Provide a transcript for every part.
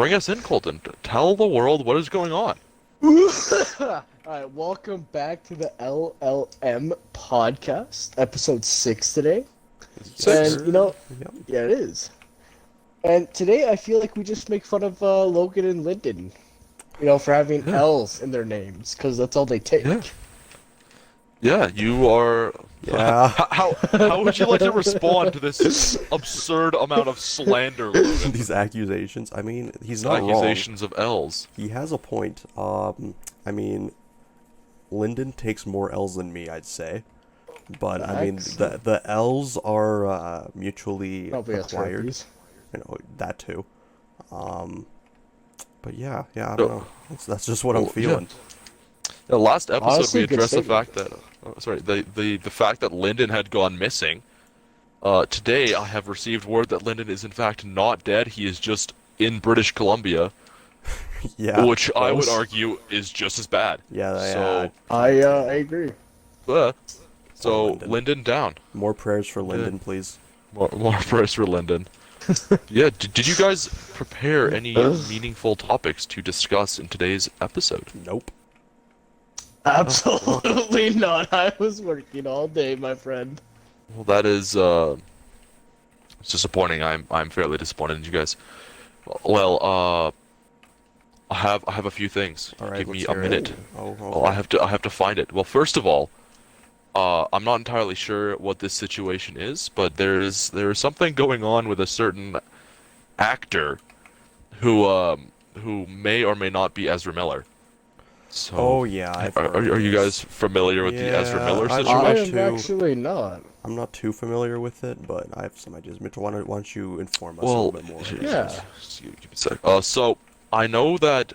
bring us in, Colton. Tell the world what is going on. Alright, welcome back to the LLM podcast, episode 6 today. Six? And, Yep. yeah, it is. And today I feel like we just make fun of Logan and Lyndon, for having L's in their names, because that's all they take. Yeah. Yeah, you are. Yeah. How would you like to respond to this absurd amount of slander, Logan? These accusations. I mean, he's not Accusations of L's. wrong. He has a point. I mean, Lyndon takes more L's than me, I'd say. But I mean, the L's are mutually Probably has acquired. herpes. That too. But yeah, I don't know. That's just what I'm Well, feeling. The last episode Honestly, we good addressed the statement. fact that the fact that Lyndon had gone missing. Today I have received word that Lyndon is in fact not dead. He is just in British Columbia, Yeah. which I would close. argue is just as bad. Yeah. So, I agree. so Lyndon. Lyndon down. More prayers for Lyndon, please. More prayers for Lyndon. Yeah, did you guys prepare any meaningful topics to discuss in today's episode? Nope. Absolutely not. I was working all day, my friend. Well, that is it's disappointing. I'm fairly disappointed in you guys. Well, I have a few things. All right. Give me let's a hear it. minute. Oh. Well, I have to find it. Well, first of all, I'm not entirely sure what this situation is, but there is something going on with a certain actor who may or may not be Ezra Miller. So, Oh yeah. I've heard are you this. guys familiar with the Ezra Yeah, Miller I- situation? I I'm am too- actually not. I'm not too familiar with it, but I have some ideas. Mitchell, why don't you inform us a Well, little bit more? Yeah. Give me a sec. So I know that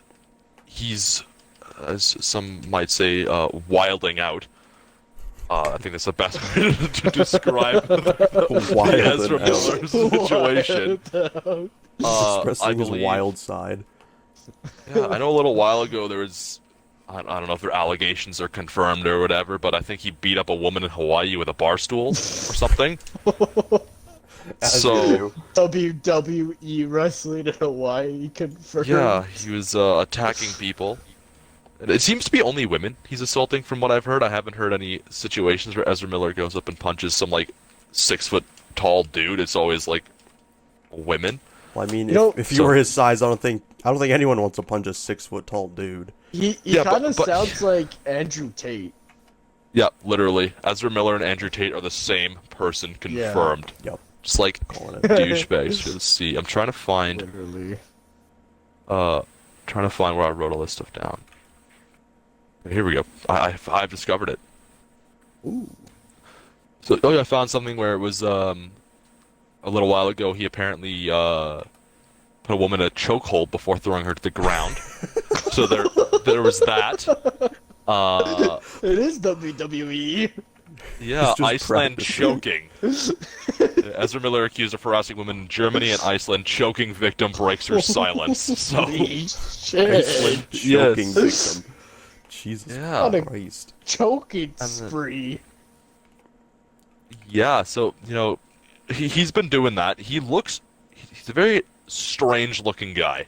he's, as some might say, wilding out. I think that's the best way to describe the Wilding Ezra out. Miller situation. I Expressing his believe. wild side. Yeah, I know a little while ago there was. I don't know if their allegations are confirmed or whatever, but I think he beat up a woman in Hawaii with a bar stool or something. As So- you do. WWE wrestling in Hawaii confirmed. Yeah, he was attacking people. And it seems to be only women he's assaulting, from what I've heard. I haven't heard any situations where Ezra Miller goes up and punches some like 6 foot tall dude. It's always like women. Well, I mean, You know- if you So- were his size, I don't think anyone wants to punch a 6 foot tall dude. He Yeah, kind of but- sounds like Andrew Tate. Yeah, literally. Ezra Miller and Andrew Tate are the same person, confirmed. Yep, Just like calling it. douchebags. Let's see. I'm trying to find Literally. where I wrote all this stuff down. Here we go. I've discovered it. Ooh. So, I found something where it was a little while ago. He apparently put a woman in a chokehold before throwing her to the ground. So there was that. It is WWE. Yeah, It's just Iceland practice. choking. Ezra Miller accused of harassing women in Germany and Iceland. Choking victim breaks her silence. So Holy shit. Iceland choking victim. Jesus yeah, What a- Christ. Choking And the- spree. yeah. So he's been doing that. He's a very strange looking guy.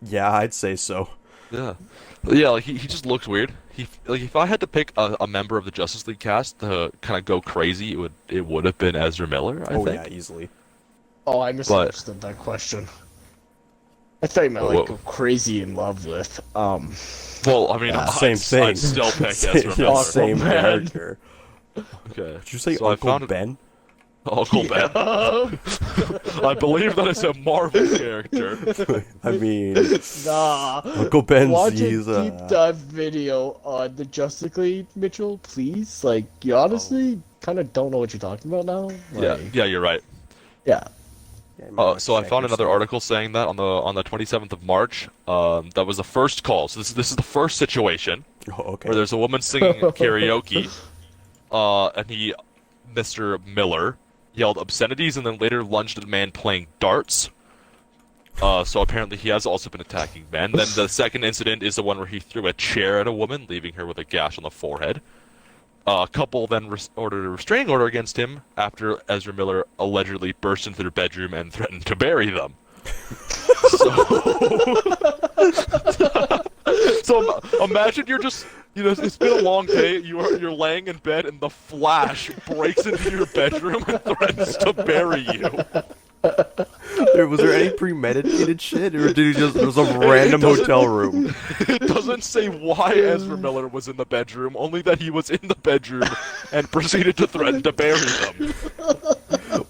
Yeah, I'd say so. Yeah. Yeah, like he just looks weird. Like if I had to pick a member of the Justice League cast to kind of go crazy, it would have been Ezra Miller, I Oh think. yeah, easily. Oh, I misunderstood that question. I thought you meant Oh, like what- go crazy in love with. Well, I mean, Same thing. I'd still pick Same- Ezra yeah, Miller. same Man. character. Okay. Did you say So I Uncle found it- Ben? Uncle Ben. I believe that is a Marvel character. I mean, Nah. Uncle Ben's Watch a he's deep dive video on the Justice League, Mitchell, please. Like, you honestly kind of don't know what you're talking about now. Yeah, Like, yeah, you're right. yeah. So I found another article saying that on the 27th of March, that was the first call. So this is the first situation Oh, okay. where there's a woman singing karaoke, and Mr. Miller, yelled obscenities and then later lunged at a man playing darts. So apparently he has also been attacking men. Then the second incident is the one where he threw a chair at a woman, leaving her with a gash on the forehead. A couple then ordered a restraining order against him after Ezra Miller allegedly burst into their bedroom and threatened to bury them. So imagine you're just, it's been a long day. You're laying in bed, and the Flash breaks into your bedroom and threatens to bury you. Was there any premeditated shit, or did he just it was a random hotel room? It doesn't say why Ezra Miller was in the bedroom, only that he was in the bedroom and proceeded to threaten to bury them.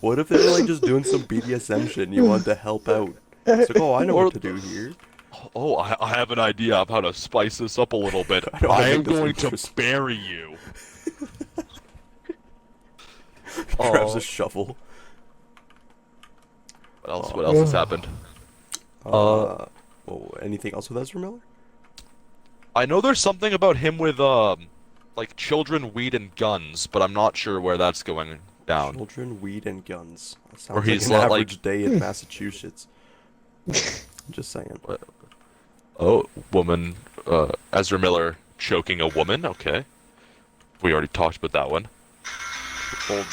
What if they were like just doing some BDSM shit and you wanted to help out? It's like, oh, I know what to do here. Oh, I have an idea of how to spice this up a little bit. I am going to bury you. Grabs a shovel. What else has happened? Well, anything else with Ezra Miller? I know there's something about him with like children, weed, and guns, but I'm not sure where that's going down. Children, weed, and guns. That sounds Or he's like an like- average day in Massachusetts. I'm just saying. Oh, woman, Ezra Miller choking a woman. Okay, we already talked about that one. Old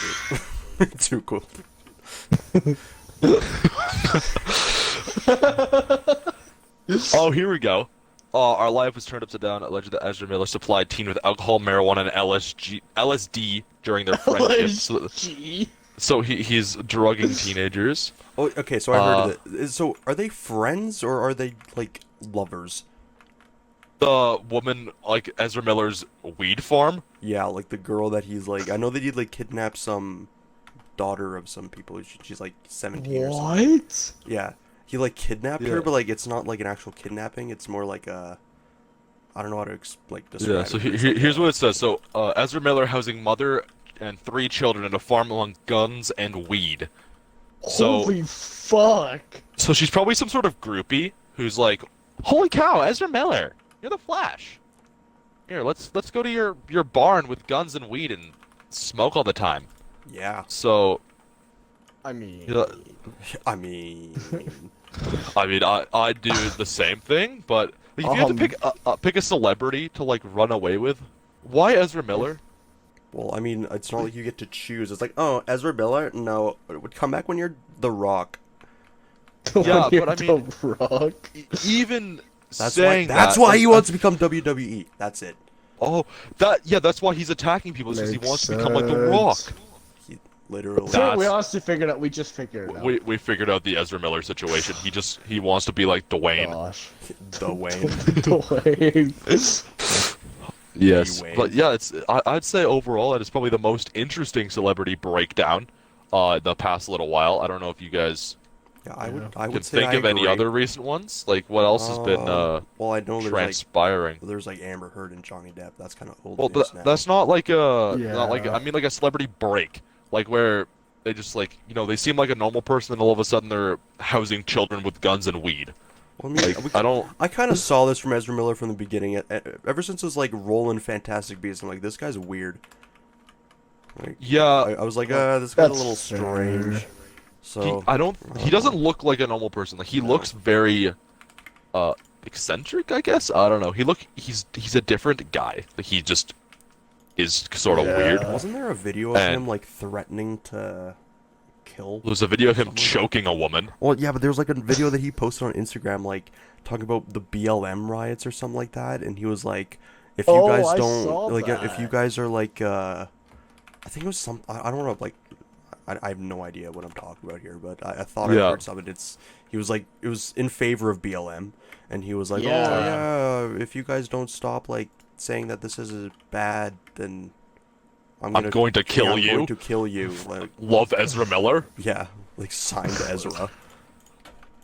dude. Too cool. Oh, here we go. Our life was turned upside down. Alleged that Ezra Miller supplied teen with alcohol, marijuana, and LSD during their friendship. So he's drugging teenagers. Oh, okay. So I heard of it. So are they friends or are they like lovers? The woman, like Ezra Miller's weed farm. Yeah, like the girl that he's like. I know that he like kidnapped some daughter of some people. She's like 17 or something. What? Yeah, he like kidnapped Yeah. her, but like it's not like an actual kidnapping. It's more like a. I don't know how to describe. Yeah. So it. It's like here's what it says. So Ezra Miller housing mother and 3 children at a farm among guns and weed. So Holy fuck! so she's probably some sort of groupie who's like, "Holy cow, Ezra Miller, you're the Flash. Here, let's go to your barn with guns and weed and smoke all the time." Yeah. So I mean, I mean. I'd do the same thing, but if you have to pick a celebrity to like run away with, why Ezra Miller? Well, I mean, it's not like you get to choose. It's like, oh, Ezra Miller? No, it would come back when you're The Rock. Yeah, when but I you're mean, The Rock. Even That's saying why. That's that, why he wants to become WWE. That's it. Oh, that's why he's attacking people because he Makes wants to become like The Rock. sense. He literally. That- We honestly figured out. We just figured it out. We figured out the Ezra Miller situation. He wants to be like Dwayne. Gosh. The Wayne. Dwayne. Yes, Dwayne. but yeah, I'd say overall that is probably the most interesting celebrity breakdown the past little while. I don't know if you guys Yeah, I would. I can would say think I of any agree. other recent ones. Like what else has been Well, I know transpiring? there's like Amber Heard and Johnny Depp. That's kind of old Well, news now. that's not like a not like Yeah. I mean like a celebrity break, like where they just like they seem like a normal person and all of a sudden they're housing children with guns and weed. Well, I mean, I don't. I kind of saw this from Ezra Miller from the beginning. Ever since his like role in Fantastic Beasts, I'm like, this guy's weird. Like, Yeah, I was like, this guy's a That's little strange. fair. So he doesn't look like a normal person. Like he looks very eccentric, I guess. I don't know. He's a different guy. Like he just is sort of Yeah. weird. wasn't there a video of And- him like threatening to kill? There's a video of him choking a woman. Well, yeah, but there was like a video that he posted on Instagram, like talking about the BLM riots or something like that, and he was like, "If you Oh, guys I don't saw like, if you that. guys are like, I think it was some, I don't know, like, I have no idea what I'm talking about here, but I thought I Yeah. heard something. He was like, it was in favor of BLM, and he was like, Yeah. oh yeah, if you guys don't stop like saying that this is bad, then I'm going to kill I'm you." going to kill you. Like, Love Ezra Miller. yeah, like signed Ezra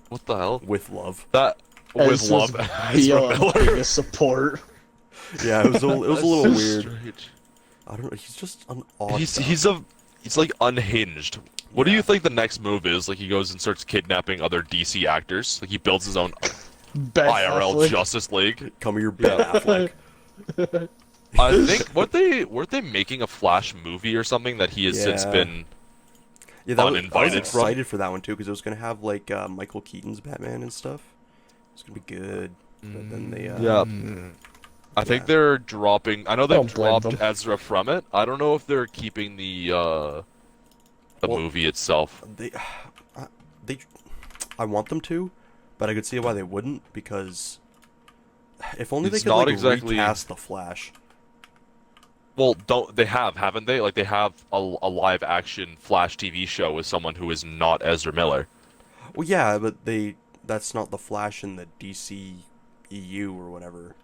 What the hell? with love. That with Ezra's love Ezra BLM Miller. biggest support. Yeah, it was a little That's weird. strange. I don't know. He's just an odd. He's like unhinged. What do Yeah. you think the next move is? Like he goes and starts kidnapping other DC actors. Like he builds his own Ben IRL Affleck. Justice League. Come here, Ben Affleck. I think weren't they making a Flash movie or something that he has since Yeah. been Yeah, I was uninvited from? excited for that one too because it was gonna have like Michael Keaton's Batman and stuff. It's gonna be good. But then they Yeah. I think they're dropping. I know they Don't blame dropped them. Ezra from it. I don't know if they're keeping the Well, movie itself. they I want them to, but I could see why they wouldn't, because if only they It's could not like exactly. recast the Flash. Well, don't they haven't they? Like they have a live action Flash TV show with someone who is not Ezra Miller. Well, yeah, but that's not the Flash in the DC EU or whatever.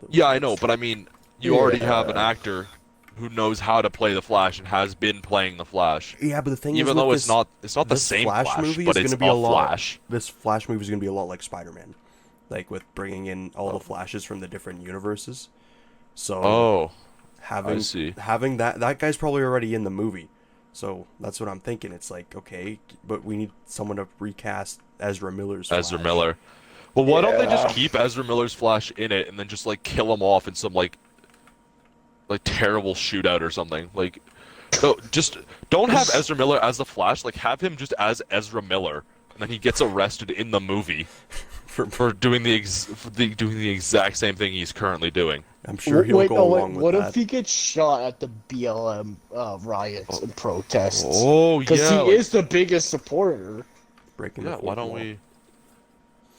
Yeah, I know, but I mean, you already have an Yeah. actor who knows how to play the Flash and has been playing the Flash. Yeah, but the thing is, Even with though this, it's not the this same Flash Flash, movie but is it's going to be a lot. Flash. This Flash movie is going to be a lot like Spider-Man, like with bringing in all Oh. the Flashes from the different universes. So Oh, I having see. having that guy's probably already in the movie, so that's what I'm thinking. It's like, okay, but we need someone to recast Ezra Miller's Ezra Flash. Miller. Well, why don't they just Yeah. keep Ezra Miller's Flash in it and then just like kill him off in some like terrible shootout or something? Like, no, just don't have Ezra Miller as the Flash. Like, have him just as Ezra Miller, and then he gets arrested in the movie for doing doing the exact same thing he's currently doing. I'm sure he'll go along with what that. if he gets shot at the BLM riots and protests? Oh Because yeah, he is the biggest supporter. Breaking yeah. the Why fourth don't wall. we?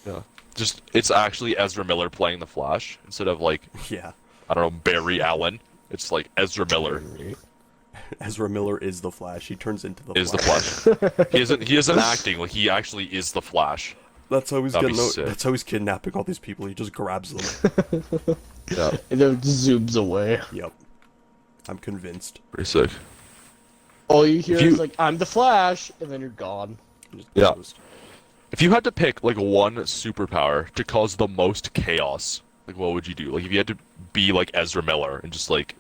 Yeah, just it's actually Ezra Miller playing the Flash instead of like Yeah, I don't know Barry Allen. It's like Ezra Miller Ezra Miller is the Flash. He turns into the is the Flash. Flash. He isn't acting like he actually is the Flash. That's how he's That'd be getting. sick. That's how he's kidnapping all these people. He just grabs them. Yeah, And then zooms away. Yep, I'm convinced. pretty sick. All you hear If you- is like, "I'm the Flash," and then you're gone. Just Yeah. goes. If you had to pick like one superpower to cause the most chaos, like what would you do? Like if you had to be like Ezra Miller and just like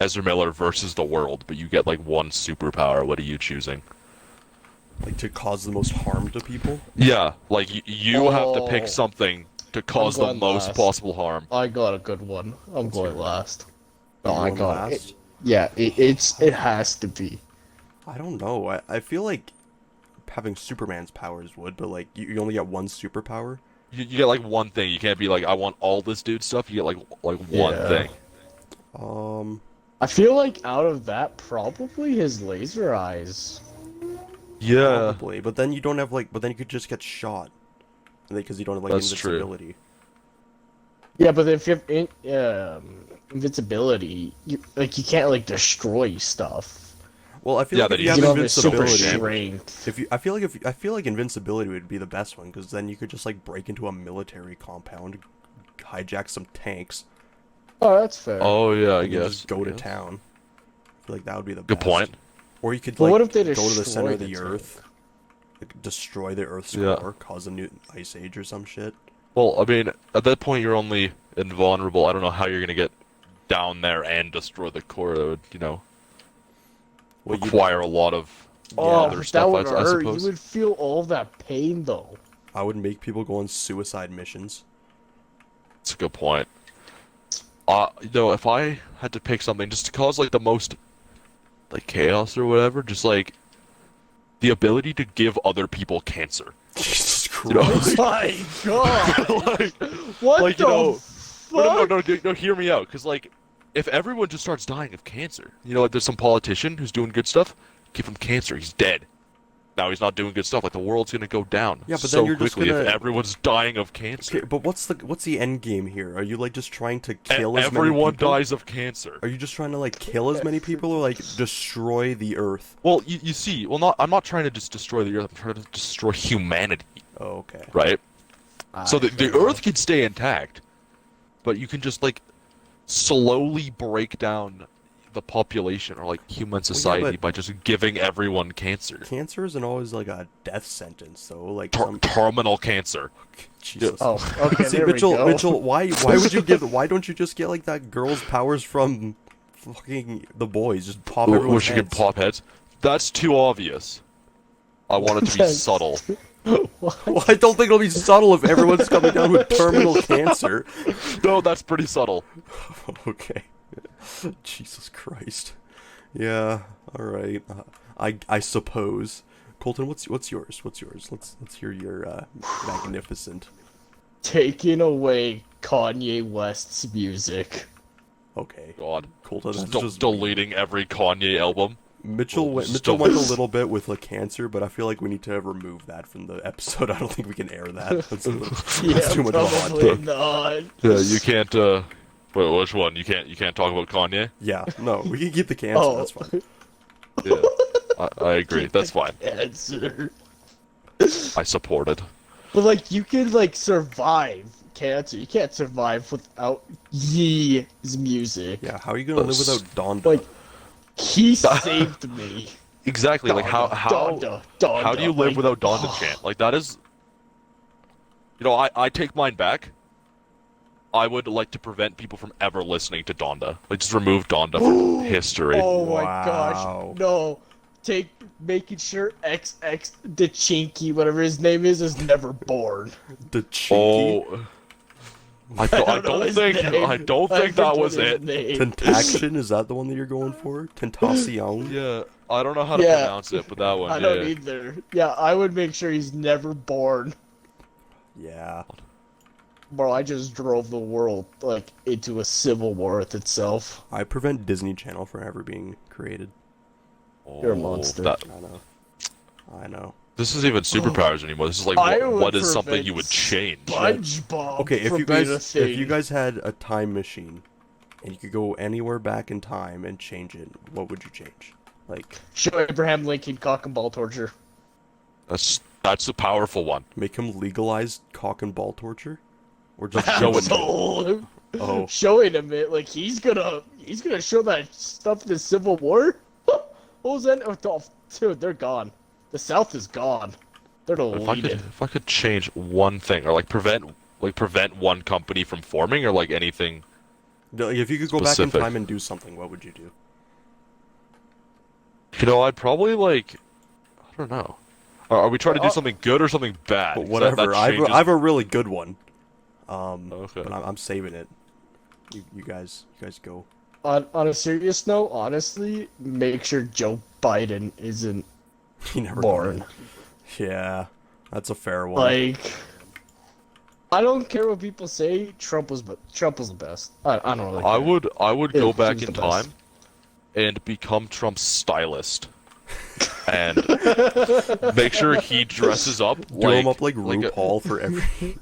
Ezra Miller versus the world, but you get like one superpower, what are you choosing? Like to cause the most harm to people. Yeah, like you have to pick Oh. something to cause the going most last. possible harm. I got a good one. I'm going last. No, You're I going got it. last? Yeah, it has to be. I don't know. I feel like having Superman's powers would, but like you only get one superpower. You get like one thing. You can't be like I want all this dude stuff. You get like one Yeah. thing. I feel like out of that, probably his laser eyes. Yeah, Probably, but then you don't have like. But then you could just get shot, because you don't have like That's true. invincibility. Yeah, but if you have invincibility, you can't like destroy stuff. Well, I feel Yeah, like if that you is- have You don't have super invincibility, strength. I feel like invincibility would be the best one, because then you could just like break into a military compound, hijack some tanks, Oh, that's fair. Oh yeah, I and then guess. just go to Yeah. town. I feel like that would be the Good best. point. Or you could But like what if they go to the center destroy of the the Earth, like, destroy the Earth's Yeah. core, cause a new ice age or some shit. Well, I mean, at that point you're only invulnerable. I don't know how you're gonna get down there and destroy the core. That would, Well, you- require a lot of Oh, other that stuff, would I hurt. suppose. You would feel all that pain though. I would make people go on suicide missions. That's a good point. If I had to pick something just to cause like the most like chaos or whatever, just like the ability to give other people cancer. Jesus You know, Christ. My God! like, What like, the you know, fuck? no, hear me out. Because, like, if everyone just starts dying of cancer, like there's some politician who's doing good stuff, give him cancer, he's dead. Now he's not doing good stuff. Like, the world's gonna go down Yeah, but so then you're just quickly if gonna- everyone's dying of cancer. Okay, but what's the end game here? Are you like just trying to kill as many Everyone people? dies of cancer. Are you just trying to like kill as many people or like destroy the Earth? Well, you see, I'm not trying to just destroy the Earth, I'm trying to destroy humanity, Oh, okay. right? So I the feel- Earth can stay intact, but you can just, like, slowly break down the population or, like, human society but- by just giving everyone cancer. Cancer isn't always like a death sentence, though. Like Terminal cancer. Jesus. Oh, okay. See, there Mitchell, we go. Mitchell, why would you give? Why don't you just get like that girl's powers from fucking The Boys? Just pop Where everyone's she can heads. pop heads. That's too obvious. I want it to be Yes. subtle. Well, I don't think it'll be subtle if everyone's coming down with terminal cancer. No, that's pretty subtle. Okay. Jesus Christ. Yeah. All right. I suppose. Colton, what's yours? What's yours? Let's hear your magnificent. Taking away Kanye West's music. Okay. God. Colton, that's Just just deleting every Kanye album. Mitchell went a little bit with like cancer, but I feel like we need to remove that from the episode. I don't think we can air that. That's too much of a hot probably take. not. Yeah, you can't. Wait, which one? You can't talk about Kanye. Yeah, no, we can keep the cancer. Oh. That's fine. Yeah, I agree. That's fine. Cancer. I support it. But like, you can like survive cancer. You can't survive without Yee's music. Yeah, how are you gonna live without Donda? Like, he saved me. Exactly. Like how Donda, how do you live like, without Donda chant? Like that is. You know, I take mine back. I would like to prevent people from ever listening to Donda. Like just remove Donda from history. Oh my Wow. gosh, no. Making sure XX the Chinky, whatever his name is never born. The cheeky Oh. I don't think that was it. Tentaction, is that the one that you're going for? Tentacion? Yeah, I don't know how to Yeah. pronounce it, but that one. I don't either. Yeah, I would make sure he's never born. Yeah. Bro, I just drove the world like into a civil war with itself. I prevent Disney Channel from ever being created. You're a monster. I know. This isn't even superpowers anymore. This is like I what would is something prevent you would change? SpongeBob. Okay, from being a thing. if you guys had a time machine and you could go anywhere back in time and change it, what would you change? Like Show Abraham Lincoln cock and ball torture. That's a powerful one. make him legalize cock and ball torture? Or just show it? So, Oh. showing him it like he's gonna show that stuff in the Civil War. What was that? Oh, dude, they're gone. The South is gone. They're deleted. If I could change one thing, or like prevent one company from forming, or like anything. If you could go back Specific. in time and do something, what would you do? You know, I'd probably like. I don't know. Are we trying to do something good or something bad? But 'Cause whatever. that I changes- have a really good one. Okay. But I'm saving it. You guys go. On a serious note, honestly, make sure Joe Biden isn't He never born. Yeah, that's a fair one. Like, I don't care what people say. Trump was the best. I don't really. I Care. would Yeah, go he back was in the best. time and become Trump's stylist, and make sure he dresses up Do him up like RuPaul for every.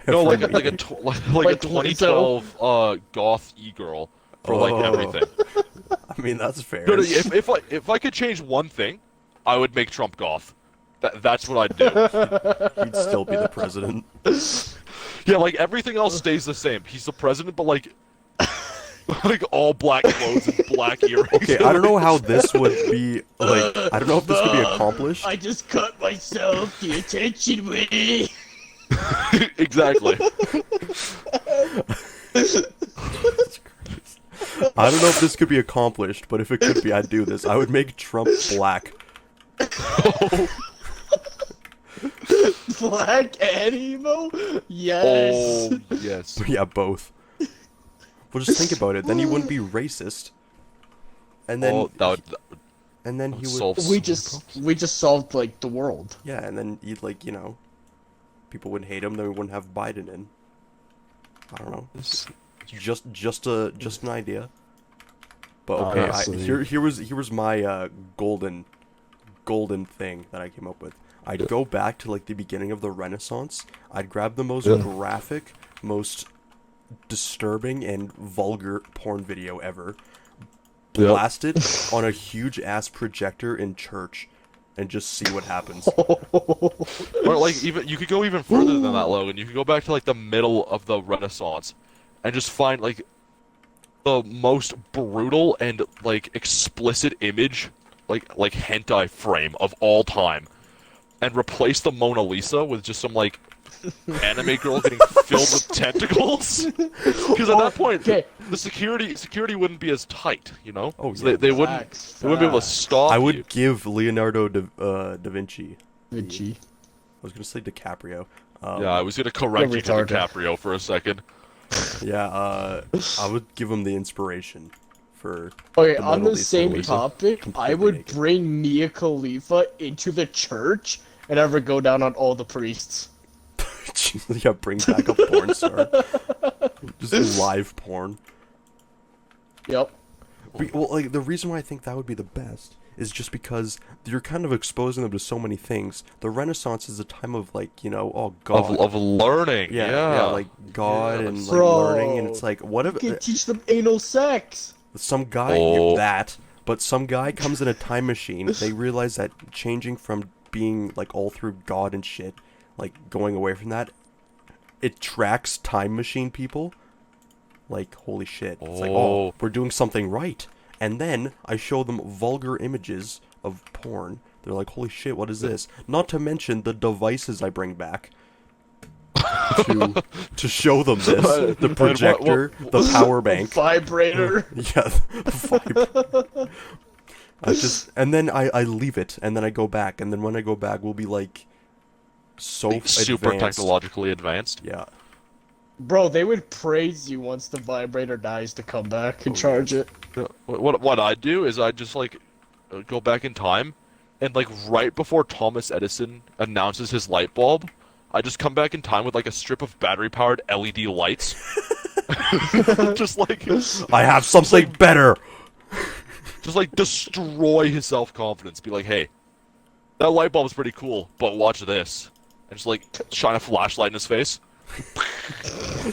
No, like a Like 2012 goth e-girl for like Oh. everything. I mean, that's fair. No, if I could change one thing, I would make Trump goth. That's what I'd do. He'd still be the president. Yeah, like everything else stays the same. He's the president, but like like all black clothes and black earrings. Okay, I don't know how this would be like. I don't know if this could be accomplished. I just cut myself. The attention with it. Exactly. I don't know if this could be accomplished, but if it could be, I'd do this. I would make Trump black. Black and emo? Yes. Oh yes. Yeah, both. Well, just think about it. Then he wouldn't be racist. And then, Oh, that would and then he would. solve We just solved like the world. Yeah, and then you'd like, people wouldn't hate him. Then we wouldn't have Biden in. I don't know. Just an idea. But okay, Honestly. here was my golden thing that I came up with. I'd go back to like the beginning of the Renaissance. I'd grab the most graphic, most disturbing and vulgar porn video ever, blast it on a huge ass projector in church, and just see what happens. Or like even you could go even further than that, Logan. You could go back to like the middle of the Renaissance, and just find like the most brutal and like explicit image, like hentai frame of all time, and replace the Mona Lisa with just some like anime girl getting filled with tentacles. Because at that point, Okay. the security wouldn't be as tight, you know. Oh, So yeah. they wouldn't Facts, be able to facts. stop I would you. give Leonardo da Vinci. Vinci. I was gonna say DiCaprio. Yeah, I was gonna correct you to retarded. DiCaprio for a second. Yeah, I would give him the inspiration for. Okay, the on Mona the Lisa same Lisa. topic, I Completely would naked. bring Mia Khalifa into the church and have her go down on all the priests. Yeah, bring back a porn star. Just live porn. Yep. Well, like the reason why I think that would be the best is just because you're kind of exposing them to so many things. The Renaissance is a time of like, oh God. Of learning. Yeah, like God Yeah, and that's- like learning, and Bro, it's like, what you if can teach them anal sex. some guy Oh. but some guy comes in a time machine. They realize that changing from being like all through God and shit, like going away from that, it tracks time machine people. Like, holy shit. It's like, oh, Oh. we're doing something right. And then I show them vulgar images of porn. They're like, holy shit, what is this? Not to mention the devices I bring back to show them this. The projector, the power bank. Vibrator. Yeah, and then I leave it, and then I go back, and then when I go back, we'll be like so Super advanced. technologically advanced. Yeah. Bro, they would praise you once the vibrator dies to come back and charge it. Yeah, what I do is I just like go back in time, and like right before Thomas Edison announces his light bulb, I just come back in time with like a strip of battery-powered LED lights. Just like I have something better. just like destroy his self-confidence. Be like, hey, that light bulb's pretty cool, but watch this. And just like shine a flashlight in his face.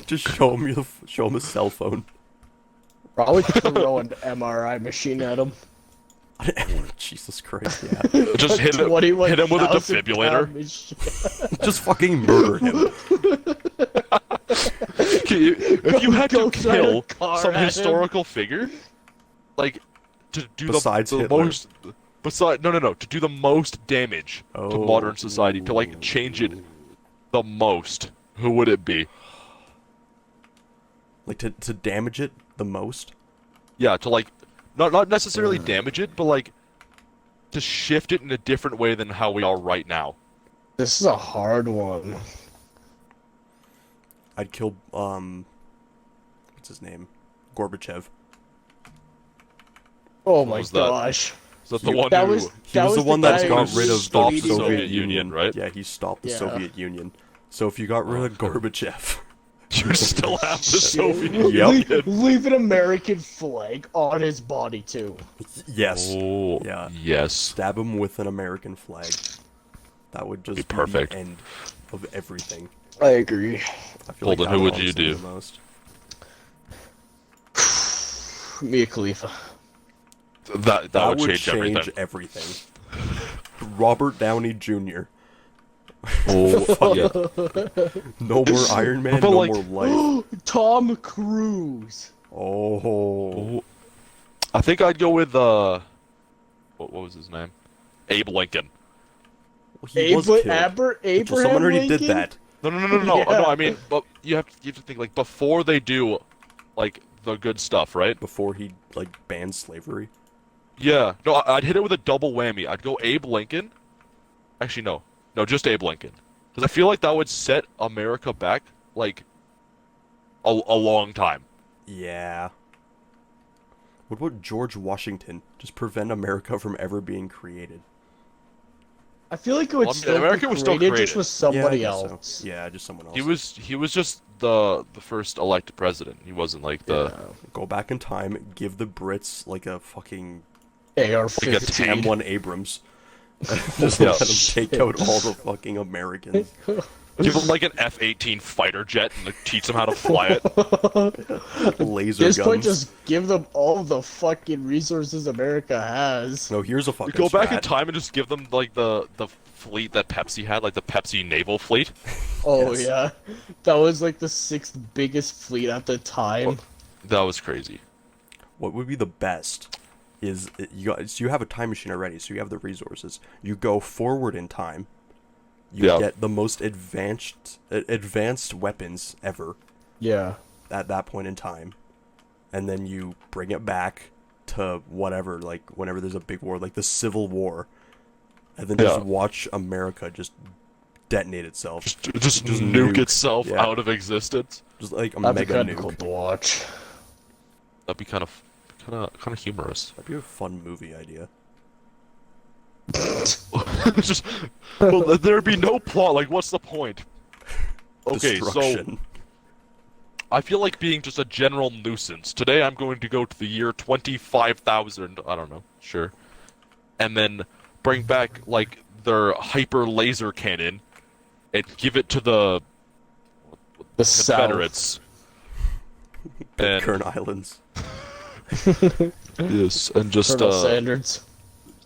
Just show him a cell phone. Probably throw an MRI machine at him. Jesus Christ, yeah. Just hit him with a 21,000 defibrillator. pound machine. Just fucking murder him. If you had to Go drive a kill car some at him. historical figure, like to do Besides the Hitler. most, to do the most damage to Oh. modern society, to like change it the most, who would it be? Like to damage it the most. Yeah, to like not necessarily damage it, but like to shift it in a different way than how we are right now. This is a hard one. I'd kill what's his name? Gorbachev. Oh my was that? gosh. So that's the one That who was He was the one guy that who got rid of stopped the the Soviet Soviet Union, Union, right? Yeah, he stopped the Yeah. Soviet Union. So if you got rid of Gorbachev, you would still have the Shit. Soviet Yep. Union. Leave an American flag on his body too. yes, Oh, Yeah. yes. stab him with an American flag. That would just Be be perfect. the end of everything. I agree. I feel Holden, that who would honestly you do? the most. Mia Khalifa. That would change everything. everything. Robert Downey Jr. Oh, yeah. No more Iron Man, But no like- more life. Tom Cruise. Oh, Oh. I think I'd go with what was his name? Abe Lincoln. he was killed. Abraham Someone already Lincoln? did that. No. Yeah. No, I mean, but you have to think like before they do, like the good stuff, right? Before he like banned slavery. Yeah. No, I'd hit it with a double whammy. I'd go Abe Lincoln. Actually, no, just Abe Lincoln, because I feel like that would set America back like a long time. Yeah. What about George Washington? Just prevent America from ever being created. I feel like it would Well, I mean, still America be was still created, just created. with somebody Yeah, I guess else. so. Yeah, just someone else. He was just the first elected president. He wasn't like the Go back in time, give the Brits like a fucking AR-15. M1 Abrams. Just Yeah. let them take out all the fucking Americans. give him like an F-18 fighter jet and like, teach them how to fly it. Laser This guns. point, just give them all the fucking resources America has. No, here's a fucking Go back in strat. time and just give them like the fleet that Pepsi had, like the Pepsi naval fleet. Oh Yes. yeah, that was like the 6th biggest fleet at the time. That was crazy. What would be the best is so you have a time machine already, so you have the resources. You go forward in time. You Yeah. get the most advanced weapons ever Yeah. at that point in time, and then you bring it back to whatever, like whenever there's a big war, like the Civil War, and then just Yeah. watch America just detonate itself, Just Just nuke nuke. itself Yeah. out of existence. just like a That'd be mega kind of nuke. cool to watch. That'd be kind of humorous. That'd be a fun movie idea. Just well, there'd be no plot. Like, what's the point? Okay, so Destruction. I feel like being just a general nuisance. Today I'm going to go to the year 25,000. I don't know. Sure. and then bring back like their hyper laser cannon and give it to the South. Confederates. And Kern Islands. yes, and just Colonel Sanders.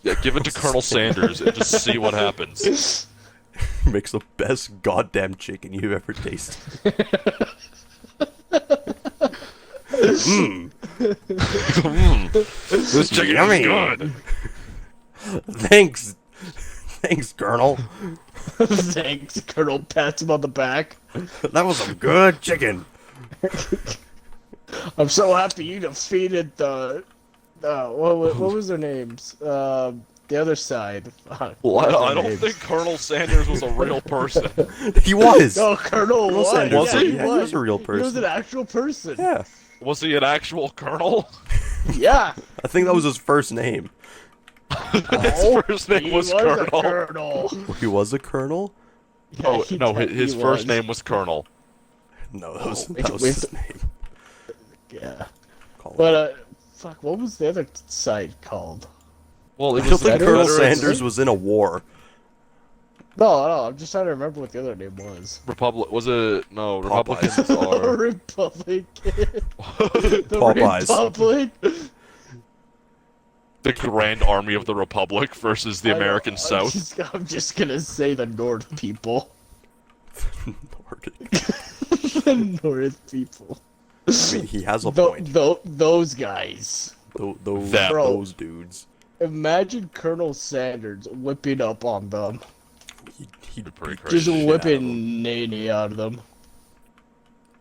yeah, give it to Colonel Sanders and just see what happens. Makes the best goddamn chicken you've ever tasted. Mmm. This chicken Yummy. is good. Thanks. Thanks, Colonel. Thanks, Colonel pats him on the back. That was some good chicken. I'm so happy you defeated the what was their names? The other side. Well, I don't think Colonel Sanders was a real person. He was. No, Colonel was. Sanders, Was he? Yeah, Yeah, he was a real He was person. an actual person. Yeah. Was he an actual colonel? Yeah. I think that was his first name. His first name He was a Colonel. colonel. He was a colonel? Yeah, Oh he no, did- his he first was. name was Colonel. No, that was, Oh, that was wait, his name. Yeah. Call him. But fuck, what was the other side called? Well, I it don't was think the Colonel Confederates, Sanders was in a war. No, I'm just trying to remember what the other name was. Republic. Was it no Popeyes. Republicans are Republic. The Popeyes. Republic. the Grand Army of the Republic versus the I know, American South. I'm just gonna say the North people. Nordic. The North people. I mean, he has a point. Those guys. Those, Them. those dudes. Imagine Colonel Sanders whipping up on them. He'd Pretty beat the crazy. Just shit out of them. whipping Nene out of them.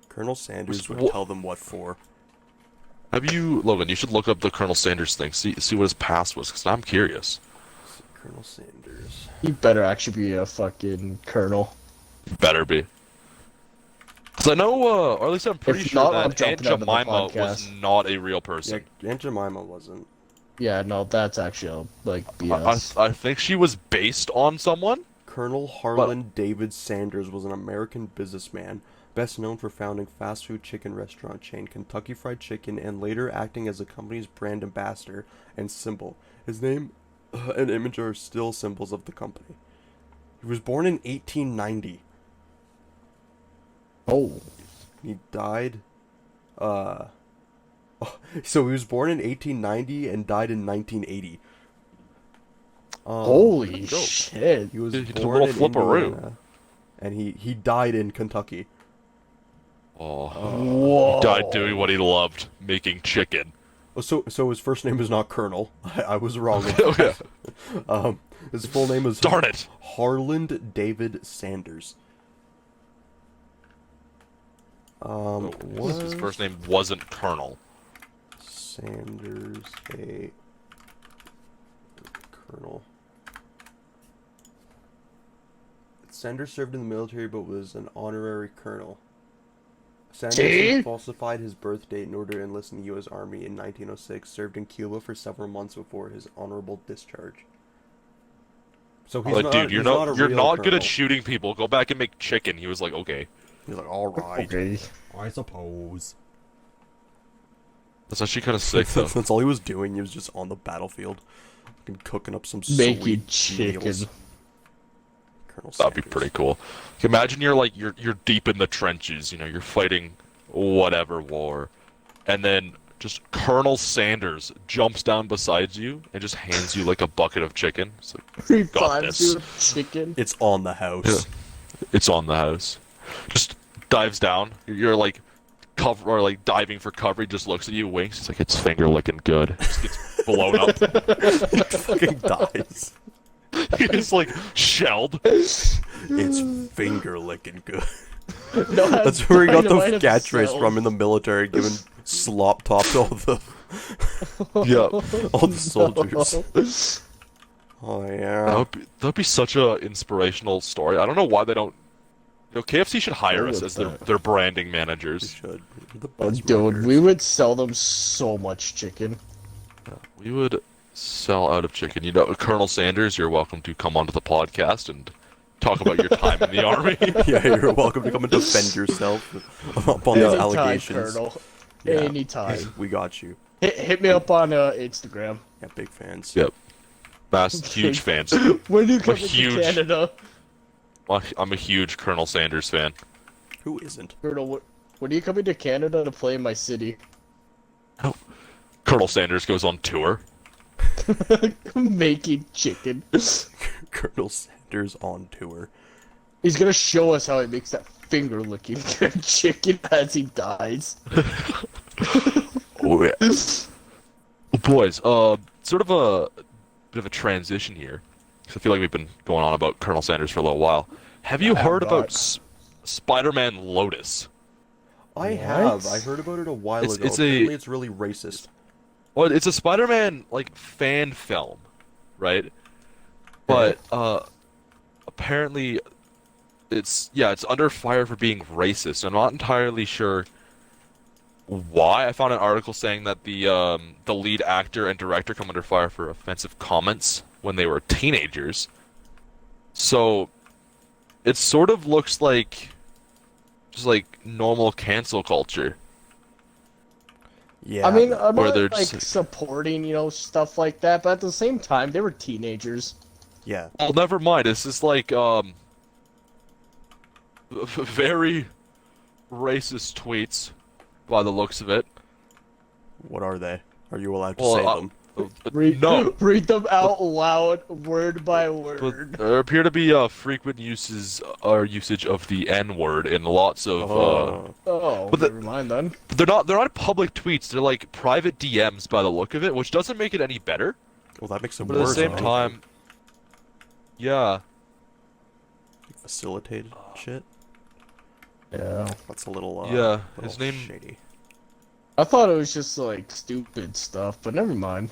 Colonel Sanders would Wha- tell them what for. Have you, Logan? You should look up the Colonel Sanders thing. See what his past was, because I'm curious. Colonel Sanders. He better actually be a fucking colonel. Better be. Because I know, or at least I'm pretty If sure not, I'm that Aunt jumping out of the Jemima was podcast. not a real Yeah, person. Aunt Jemima wasn't. Yeah, no, that's actually like BS. I think she was based on someone. Colonel Harlan David Sanders was an American businessman, best known for founding fast food chicken restaurant chain Kentucky Fried Chicken and later acting as the company's brand ambassador and symbol. His name and image are still symbols of the company. He was born in 1890. Oh. He died so he was born in 1890 and died in 1980. Holy go. shit. He was He did a born little in flipperoo. Indiana, and he died in Kentucky. Oh, Whoa. died doing what he loved, making chicken. Oh, so his first name is not Colonel. I was wrong. Okay. His full name is Darn it! Harland David Sanders. His first name wasn't Colonel. Sanders a colonel. Sanders served in the military but was an honorary colonel. See? Sanders falsified his birth date in order to enlist in the U.S. Army in 1906, served in Cuba for several months before his honorable discharge. So he's Like, not, dude, you're he's not a you're real not good colonel. at shooting people. Go back and make chicken. He was like, okay. He's like, alright, Okay. I suppose. That's actually kind of sick, though. That's all he was doing. He was just on the battlefield, fucking cooking up some Making sweet chicken. meals. Colonel That'd be Sanders. pretty cool. Imagine you're like you're deep in the trenches. You know, you're fighting whatever war, and then just Colonel Sanders jumps down beside you and just hands you like a bucket of chicken. It's like, He got finds this. you a chicken. It's on the house. It's on the house. Just dives down. You're like cover or like diving for cover. He just looks at you, winks. It's like it's finger licking good. Just gets blown up. Fucking dies. He's like shelled. It's finger licking good. No, That's where he got the dynamite catchphrase himself. from in the military, giving slop top to Yeah. all the soldiers. Oh yeah. That'd be such a inspirational story. I don't know why they don't. You know, KFC should hire Go us with as that. their branding We managers. should. We're the Oh, best dude, workers. we would sell them so much chicken. We would sell out of chicken. You know, Colonel Sanders, you're welcome to come onto the podcast and talk about your time in the army. Yeah, you're welcome to come and defend yourself up on these Anytime, allegations. Colonel. Yeah. Anytime. We got you. Hit me up on Instagram. Yeah, big fans. Yep. Huge fans. When do you I'm a come to huge- Canada? I'm a huge Colonel Sanders fan. Who isn't? Colonel, when are you coming to Canada to play in my city? Colonel Sanders goes on tour. Making chicken. Colonel Sanders on tour. He's gonna show us how he makes that finger licking chicken as he dies. Oh yeah. Boys, sort of a bit of a transition here. 'Cause I feel like we've been going on about Colonel Sanders for a little while. Have you I have heard about not. Spider-Man Lotus? I What? have. I heard about it a while ago. it's a- Apparently it's really racist. Well, it's a Spider-Man like fan film, right? But apparently it's under fire for being racist. I'm not entirely sure why. I found an article saying that the lead actor and director come under fire for offensive comments when they were teenagers. So it sort of looks like just like normal cancel culture. Yeah. I mean, I'm Where not they're like just- supporting, stuff like that, but at the same time, they were teenagers. yeah. Well, never mind. This is like very racist tweets by the looks of it. What are they? Are you allowed to Well, say them? No. Read them out loud, word by word. But there appear to be frequent usage of the N-word in lots of Oh, But the- never mind then. but they're not public tweets, they're like private DMs by the look of it, which doesn't make it any better. Well, that makes them But at the worse. same huh? time, yeah. Facilitated shit. Yeah. That's a little. Yeah, little his name- shady. I thought it was just like stupid stuff, but never mind.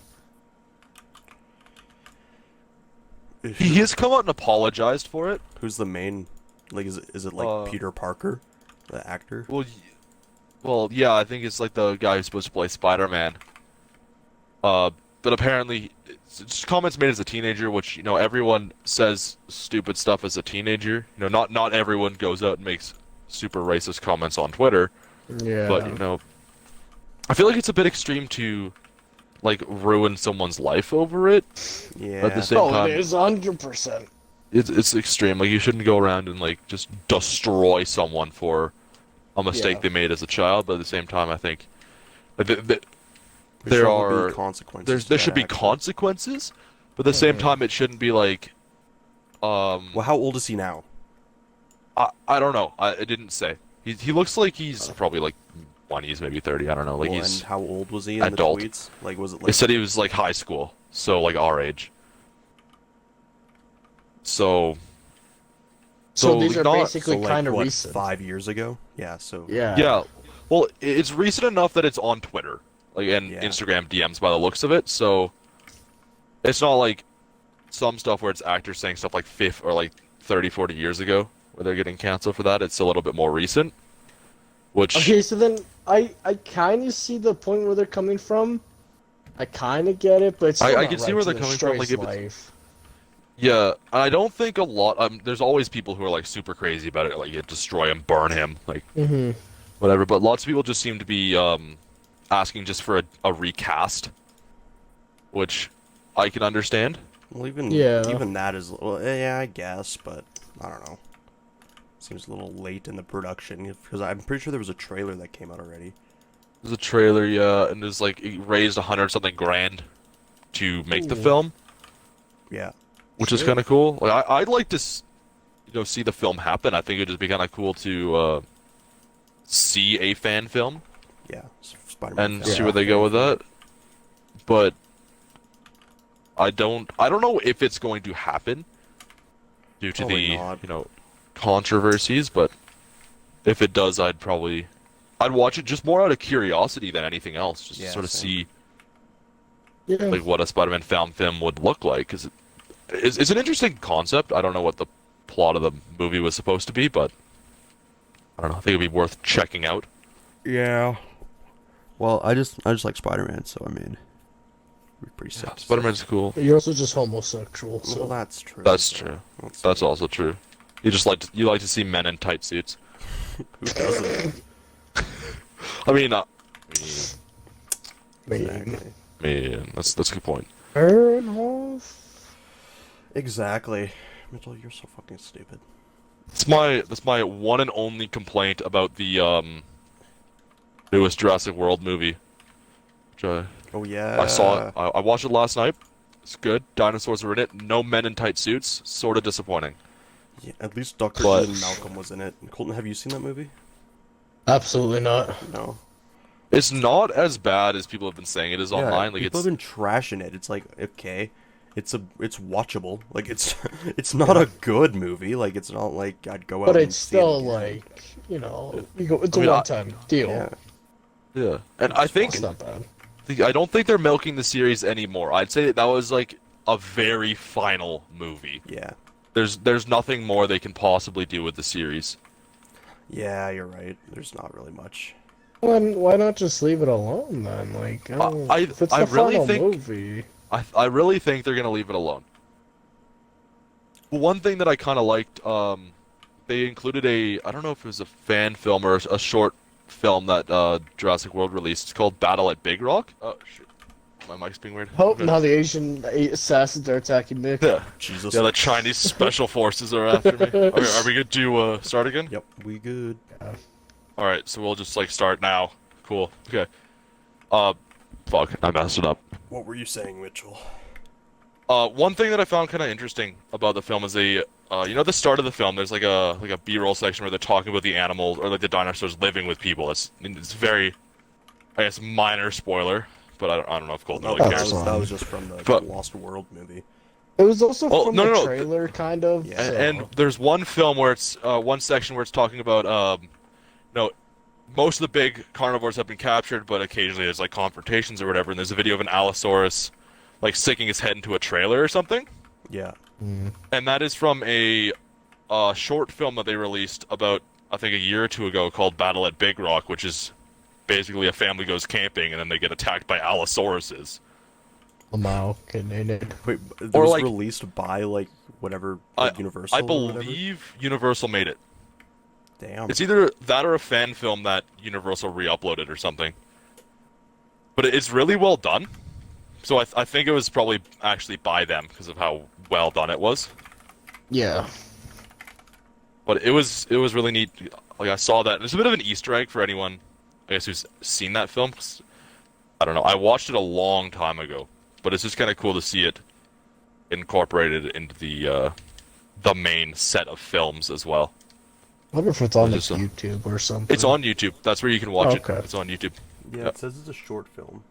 He has come out and apologized for it. Who's the main? Like, is it like Peter Parker, the actor? Well, yeah, I think it's like the guy who's supposed to play Spider-Man. But apparently, it's just comments made as a teenager, which, everyone says stupid stuff as a teenager. Not everyone goes out and makes super racist comments on Twitter, Yeah. but, I feel like it's a bit extreme to, like, ruin someone's life over it. Yeah. At the same Oh, time, it is 100%. it's extreme. Like, you shouldn't go around and, like, just destroy someone for a mistake Yeah. they made as a child, but at the same time, I think like, There there should are be consequences. to there that should be action. consequences, but at the same time, it shouldn't be like, Well, how old is he now? I don't know. It didn't say. He looks like he's probably like 20s, maybe 30. I don't know. Like Well, he's. and how old was he in adult. the tweets? Like, was it They like? said he was like high school, so like our age. So. So these are not- basically so, like, kind of what, recent. 5 years ago? Yeah. So. Yeah. Yeah. Well, it's recent enough that it's on Twitter, like and Yeah. Instagram DMs by the looks of it. So it's not like some stuff where it's actors saying stuff like 50 or like 30, 40 years ago where they're getting canceled for that. It's a little bit more recent. Which Okay, so then I kind of see the point where they're coming from. I kind of get it, but it's still I not can see right where to they're coming destroy from, like, his if it's- life. yeah, I don't think a lot. There's always people who are like super crazy about it, like destroy him, burn him, like Mhm. whatever. But lots of people just seem to be asking just for a recast, which I can understand. Well, even Yeah. even that is well, yeah, I guess, but I don't know. Seems a little late in the production because I'm pretty sure there was a trailer that came out already. There's a trailer, yeah, and there's like it raised 100-something grand to make the Ooh. film, Yeah. which is Sure. kind of cool. Like I'd like to, see the film happen. I think it'd just be kind of cool to see a fan film Yeah. Spider-Man. and film. see where they go with that. But I don't know if it's going to happen due to Probably the not. controversies. But if it does, I'd watch it just more out of curiosity than anything else, just to Yeah, sort of same. see Yeah. like what a Spider-Man fan film would look like. Because it's an interesting concept. I don't know what the plot of the movie was supposed to be, but I don't know. I think it'd be worth checking out. Yeah. Well, I just like Spider-Man, so I mean, it'd be pretty sick. Yeah, Spider-Man's cool. You're also just homosexual, so. Well, that's true. That's so true. let's- That's also true. You like to see men in tight suits. Who doesn't? I mean, Man. Exactly. man, that's a good point. Fair enough. Exactly. Mitchell, you're so fucking stupid. That's my one and only complaint about the newest Jurassic World movie. Which Oh I saw it. yeah. I watched it last night. It's good. Dinosaurs were in it. No men in tight suits. Sort of disappointing. Yeah, at least Dr. But Ian Malcolm was in it. Colton, have you seen that movie? Absolutely not. No. it's not as bad as people have been saying it is Yeah, online. Like people it's have been trashing it. It's like, okay, it's watchable. Like it's not a good movie. Like it's not like I'd go out But and it's see it still again. like, it's I a mean, one-time deal. Yeah. yeah. And I think It's not bad. I don't think they're milking the series anymore. I'd say that was like a very final movie. Yeah. There's nothing more they can possibly do with the series. Yeah, you're right. There's not really much. Then why not just leave it alone then? Like, if it's I the really final think movie. I really think they're gonna leave it alone. One thing that I kind of liked, they included I don't know if it was a fan film or a short film that Jurassic World released. It's called Battle at Big Rock. Oh shit, my mic's being weird. Oh, Okay. now the Asian assassins are attacking Nick. Yeah, Jesus. yeah, the Chinese special forces are after me. Okay, are we good to start again? Yep, we good. All right, so we'll just like start now. Cool. Okay. Fuck, I messed it up. What were you saying, Mitchell? One thing that I found kind of interesting about the film is the start of the film. There's like a B-roll section where they're talking about the animals or like the dinosaurs living with people. It's very, I guess, minor spoiler, but I don't know if Colton really that, cares. was, that was just from the But- Lost World movie. It was also Oh, from no, the no, no. trailer, kind of. Yeah. so- And there's one film where it's one section where it's talking about no, most of the big carnivores have been captured, but occasionally there's like confrontations or whatever. And there's a video of an Allosaurus like sticking his head into a trailer or something. Yeah. And that is from a short film that they released about, I think, a year or two ago called Battle at Big Rock, which is basically a family goes camping and then they get attacked by Allosauruses. Lamau, Canadian. Wait, it Or, was like- released by like whatever like, Universal. I or whatever? believe Universal made it. Damn. It's either that or a fan film that Universal re-uploaded or something. But it's really well done. So I think it was probably actually by them because of how well done it was. Yeah. But it was really neat. Like I saw that. There's a bit of an Easter egg for anyone, I guess, who's seen that film. 'Cause, I don't know. I watched it a long time ago, but it's just kind of cool to see it incorporated into the main set of films as well. I wonder if it's on like Just, YouTube or something. It's on YouTube. That's where you can watch Okay. it. It's on YouTube. Yeah, yeah. it says it's a short film.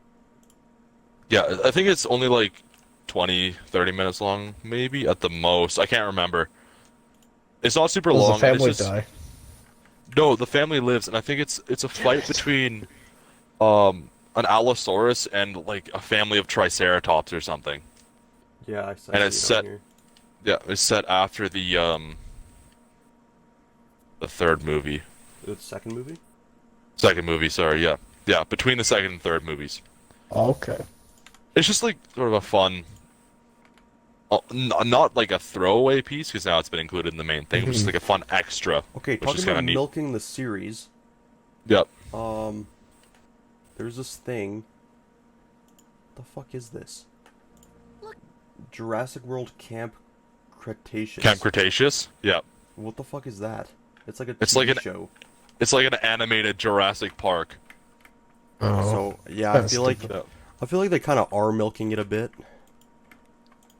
Yeah, I think it's only like 20, 30 minutes long, maybe at the most. I can't remember. It's not super Does long. the family it's just... die? No, the family lives, and I think it's a fight between an Allosaurus and like a family of Triceratops or something. Yeah, I said And it's set- Yeah, it's set after the third movie. The second movie? Second movie, sorry, yeah. Yeah, between the second and third movies. Okay. It's just like sort of a fun not like a throwaway piece because now it's been included in the main thing, which is like a fun extra. Okay, which is talking kinda about neat. milking the series, Yep. there's this thing. What the fuck is this? Jurassic World Camp Cretaceous. Camp Cretaceous. Yep. What the fuck is that? It's like a It's TV like an- show. It's like an animated Jurassic Park. Oh. So yeah, That's stupid. Yeah. I feel like they kind of are milking it a bit.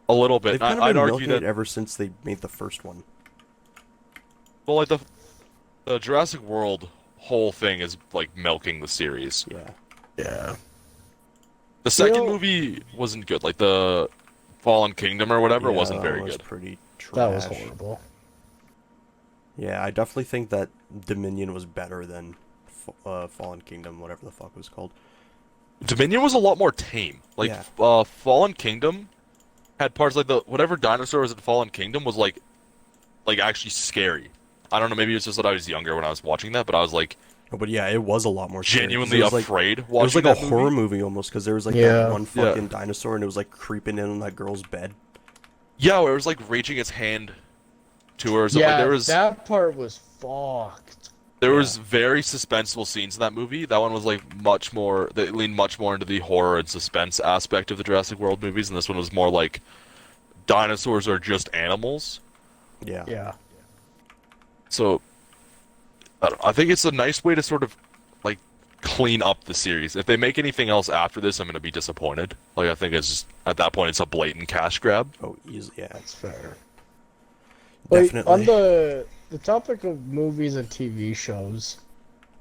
A little bit. They've kind of I'd been argue milking that it ever since they made the first one. well, like the Jurassic World whole thing is like milking the series. Yeah. Yeah. The second know- movie wasn't good. Like the Fallen Kingdom or whatever Yeah, wasn't that very was good. pretty trash. That was horrible. Yeah, I definitely think that Dominion was better than Fallen Kingdom, whatever the fuck it was called. Dominion was a lot more tame. Like Yeah. Fallen Kingdom had parts like the whatever dinosaur was in Fallen Kingdom was like actually scary. I don't know, maybe it's just that I was younger when I was watching that, but I was like No, but yeah, it was a lot more scary, 'cause genuinely it was like, afraid it was watching like a that horror movie. movie almost, because there was like Yeah. that one Yeah. fucking dinosaur and it was like creeping in on that girl's bed. Yeah, where it was like reaching its hand to her. So Yeah, there was that part was fucked. there was very suspenseful scenes in that movie. That one was like much more. They leaned much more into the horror and suspense aspect of the Jurassic World movies, and this one was more like dinosaurs are just animals. Yeah. Yeah. So I think it's a nice way to sort of like clean up the series. If they make anything else after this, I'm going to be disappointed. Like I think it's just, at that point it's a blatant cash grab. Oh, easy. Yeah. That's fair. Wait, Definitely. on the topic of movies and TV shows,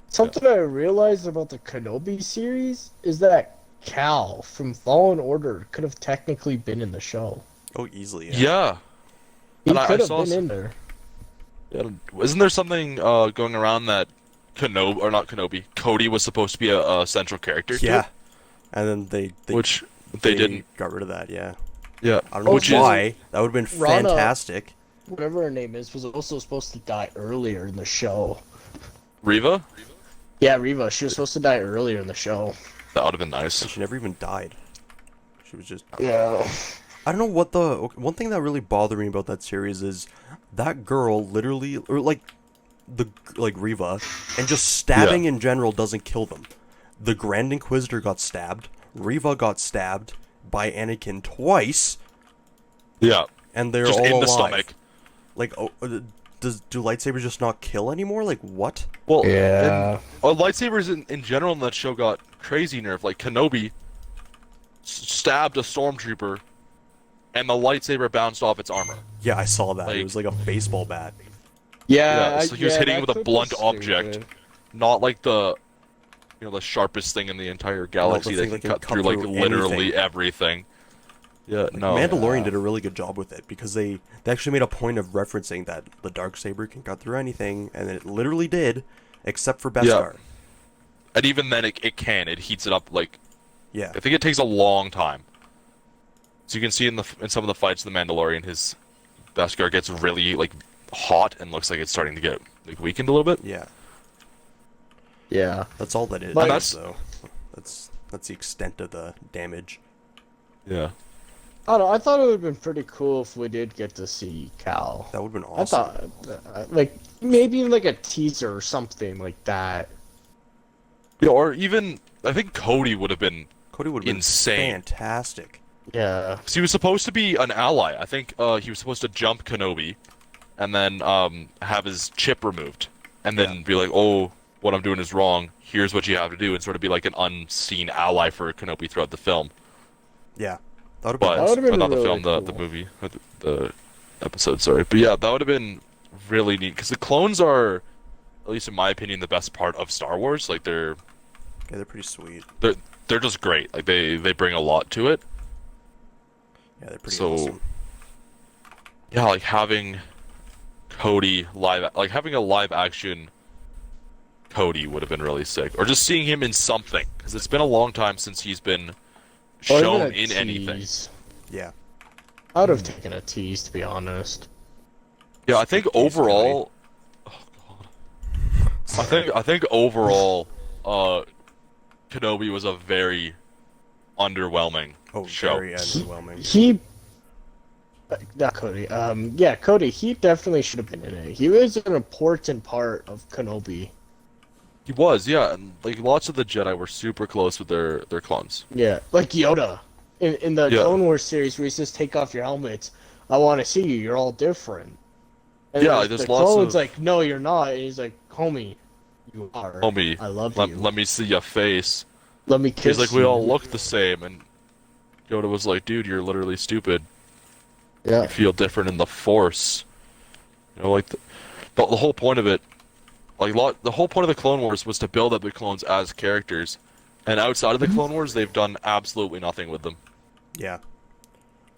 something I realized about the Kenobi series is that Cal from Fallen Order could have technically been in the show. Oh, easily. Yeah. Yeah. He And I could have saw been some- in there. Yeah, isn't there something going around that Cody was supposed to be a central character to Yeah. it? And then they Which they didn't. got rid of that. Yeah. Yeah. I don't know Which is- why. That would have been Rana- fantastic. Whatever her name is was also supposed to die earlier in the show. Riva? Yeah, Reva. She was supposed to die earlier in the show. That would have been nice. She never even died. She was just. Yeah. I don't know what the one thing that really bothered me about that series is that girl literally, or like Riva, and just stabbing in general doesn't kill them. The Grand Inquisitor got stabbed. Riva got stabbed by Anakin twice, Yeah. and they're Just all in alive. the stomach. Like, do lightsabers just not kill anymore? Like, what? Well, Yeah. lightsabers in general in that show got crazy nerfed. Like Kenobi stabbed a stormtrooper, and the lightsaber bounced off its armor. Yeah, I saw that. It Like- was like a baseball bat. Yeah. So he was hitting that it with a clip blunt was object, stupid. not like the sharpest thing in the entire galaxy thing that that can cut through like literally everything. Yeah, Like, no. Mandalorian did a really good job with it because they actually made a point of referencing that the Darksaber can cut through anything, and it literally did, except for Beskar. And even then, it heats it up like Yeah. I think it takes a long time. So you can see in some of the fights of the Mandalorian, his Beskar gets really like hot and looks like it's starting to get like weakened a little bit. Yeah. Yeah. That's all that it But- is, though. That's the extent of the damage. Yeah. I don't know. I thought it would have been pretty cool if we did get to see Cal. That would have been I awesome. thought, like, maybe even like a teaser or something like that. Yeah, or even I think Cody would have been, Cody would have been insane. fantastic. Yeah. because he was supposed to be an ally. I think he was supposed to jump Kenobi, and then have his chip removed, and then be like, "Oh, what I'm doing is wrong. Here's what you have to do," and sort of be like an unseen ally for Kenobi throughout the film. Yeah. That would have been But That would've been not the really film, the cool. movie, or the episode. Sorry, but yeah, that would have been really neat because the clones are, at least in my opinion, the best part of Star Wars. Like Yeah, they're pretty sweet. they're just great. Like they bring a lot to it. Yeah, they're pretty So- awesome. Yeah, like having Cody having a live action Cody would have been really sick, or just seeing him in something because it's been a long time since he's been Or even shown a in anything. tease. Yeah. I would have taken a tease, to be honest. Yeah, I think overall, oh god, I think overall, Kenobi was a very underwhelming Oh, show. very underwhelming. He. Not Cody. Yeah, Cody. He definitely should have been in it. He was an important part of Kenobi. He was, yeah, and like lots of the Jedi were super close with their clones. Yeah, like Yoda in the Yeah. Clone Wars series, where he says, "Take off your helmets. I want to see you. You're all different." And Yeah, the there's lots clone's of- like, "No, you're not." And he's like, "Homie, you are. Homie, I love you. let me see your face. Let me kiss He's like, we you." all look the same, and Yoda was like, dude, you're literally stupid. Yeah. You feel different in the Force. You know, like the whole point of it, the whole point of the Clone Wars was to build up the clones as characters, and outside of the Clone Wars, they've done absolutely nothing with them. Yeah.